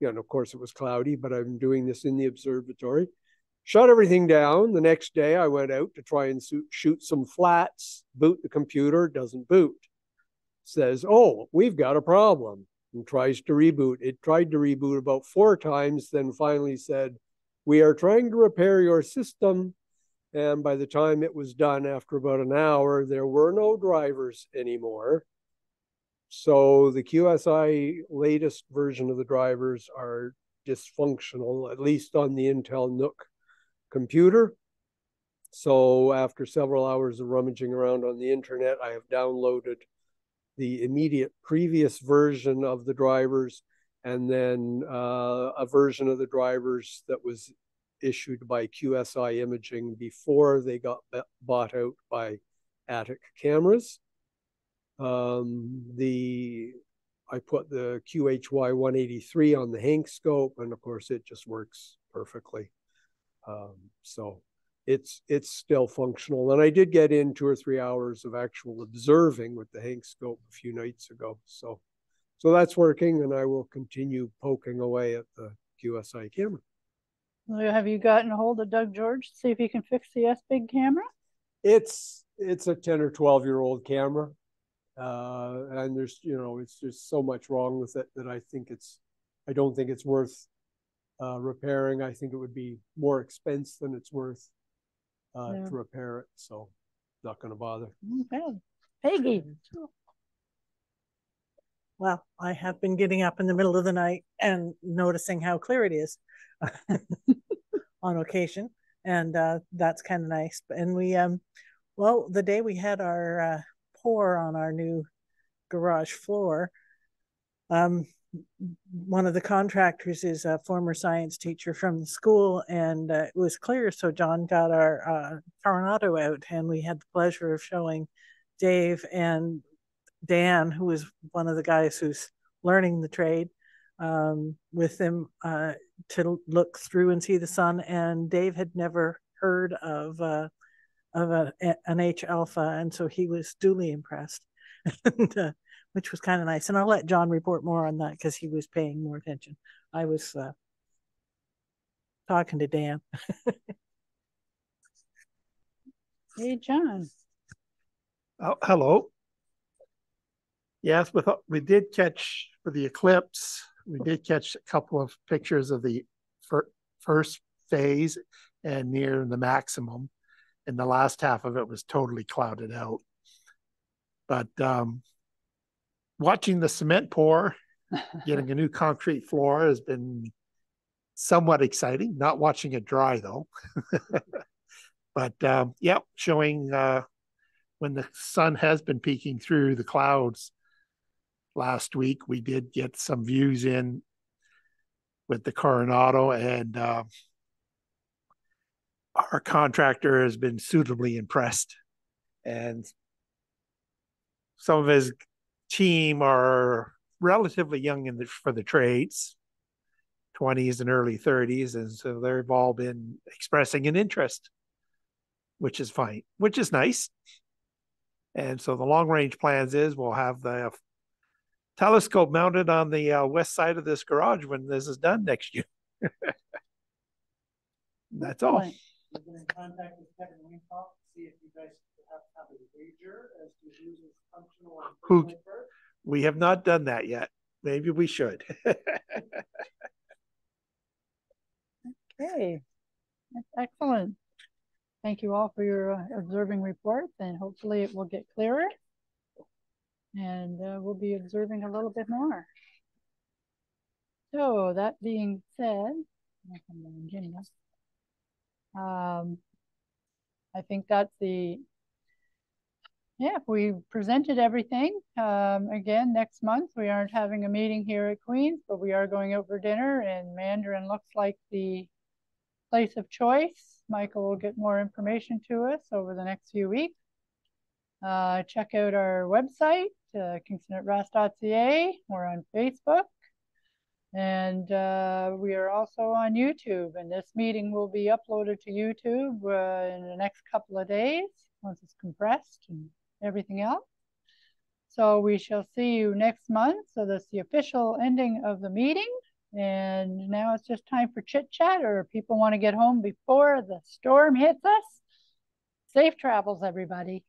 And of course it was cloudy, but I'm doing this in the observatory. Shut everything down. The next day I went out to try and shoot some flats, boot the computer, doesn't boot. Says, "Oh, we've got a problem," and tries to reboot. It tried to reboot about 4 times, then finally said, "We are trying to repair your system." And by the time it was done, after about an hour, there were no drivers anymore. So the QSI latest version of the drivers are dysfunctional, at least on the Intel Nook computer. So after several hours of rummaging around on the internet, I have downloaded the immediate previous version of the drivers, and then a version of the drivers that was issued by QSI Imaging before they got bought out by Attic Cameras. I put the QHY 183 on the Hank scope, and of course it just works perfectly. So it's still functional. And I did get in 2 or 3 hours of actual observing with the Hank scope a few nights ago. So that's working, and I will continue poking away at the QSI camera. Have you gotten a hold of Doug George to see if he can fix the S-Big camera? It's a 10 or 12-year-old camera. And there's, it's just so much wrong with it that I don't think it's worth repairing. I think it would be more expense than it's worth to repair it. So not going to bother. Okay. Peggy. Well, I have been getting up in the middle of the night and noticing how clear it is on occasion. And that's kind of nice. And we, well, the day we had our pour on our new garage floor, one of the contractors is a former science teacher from the school, and it was clear. So John got our Coronado out, and we had the pleasure of showing Dave and Dan, who was one of the guys who's learning the trade, with them to look through and see the sun. And Dave had never heard of an H alpha, and so he was duly impressed, and, which was kind of nice. And I'll let John report more on that because he was paying more attention. I was talking to Dan. Hey, John. Oh, hello. Yes, we did catch, for the eclipse, we did catch a couple of pictures of the first phase and near the maximum. And the last half of it was totally clouded out. But watching the cement pour, getting a new concrete floor has been somewhat exciting. Not watching it dry, though. But yeah, showing when the sun has been peeking through the clouds. Last week, we did get some views in with the Coronado, and our contractor has been suitably impressed. And some of his team are relatively young for the trades, 20s and early 30s, and so they've all been expressing an interest, which is fine, which is nice. And so the long range plans is we'll have the telescope mounted on the west side of this garage when this is done next year. That's all. You've been in contact with Kevin Winkhoff to see if you guys have a wager as to who's functional and who. We have not done that yet. Maybe we should. Okay, that's excellent. Thank you all for your observing reports, and hopefully it will get clearer. And we'll be observing a little bit more. So that being said, I think that's we presented everything. Again, next month we aren't having a meeting here at Queen's, but we are going out for dinner, and Mandarin looks like the place of choice. Michael will get more information to us over the next few weeks. Check out our website, kingston@rasc.ca. We're on Facebook. And we are also on YouTube. And this meeting will be uploaded to YouTube in the next couple of days, once it's compressed and everything else. So we shall see you next month. So that's the official ending of the meeting. And now it's just time for chit chat, or people want to get home before the storm hits us. Safe travels, everybody.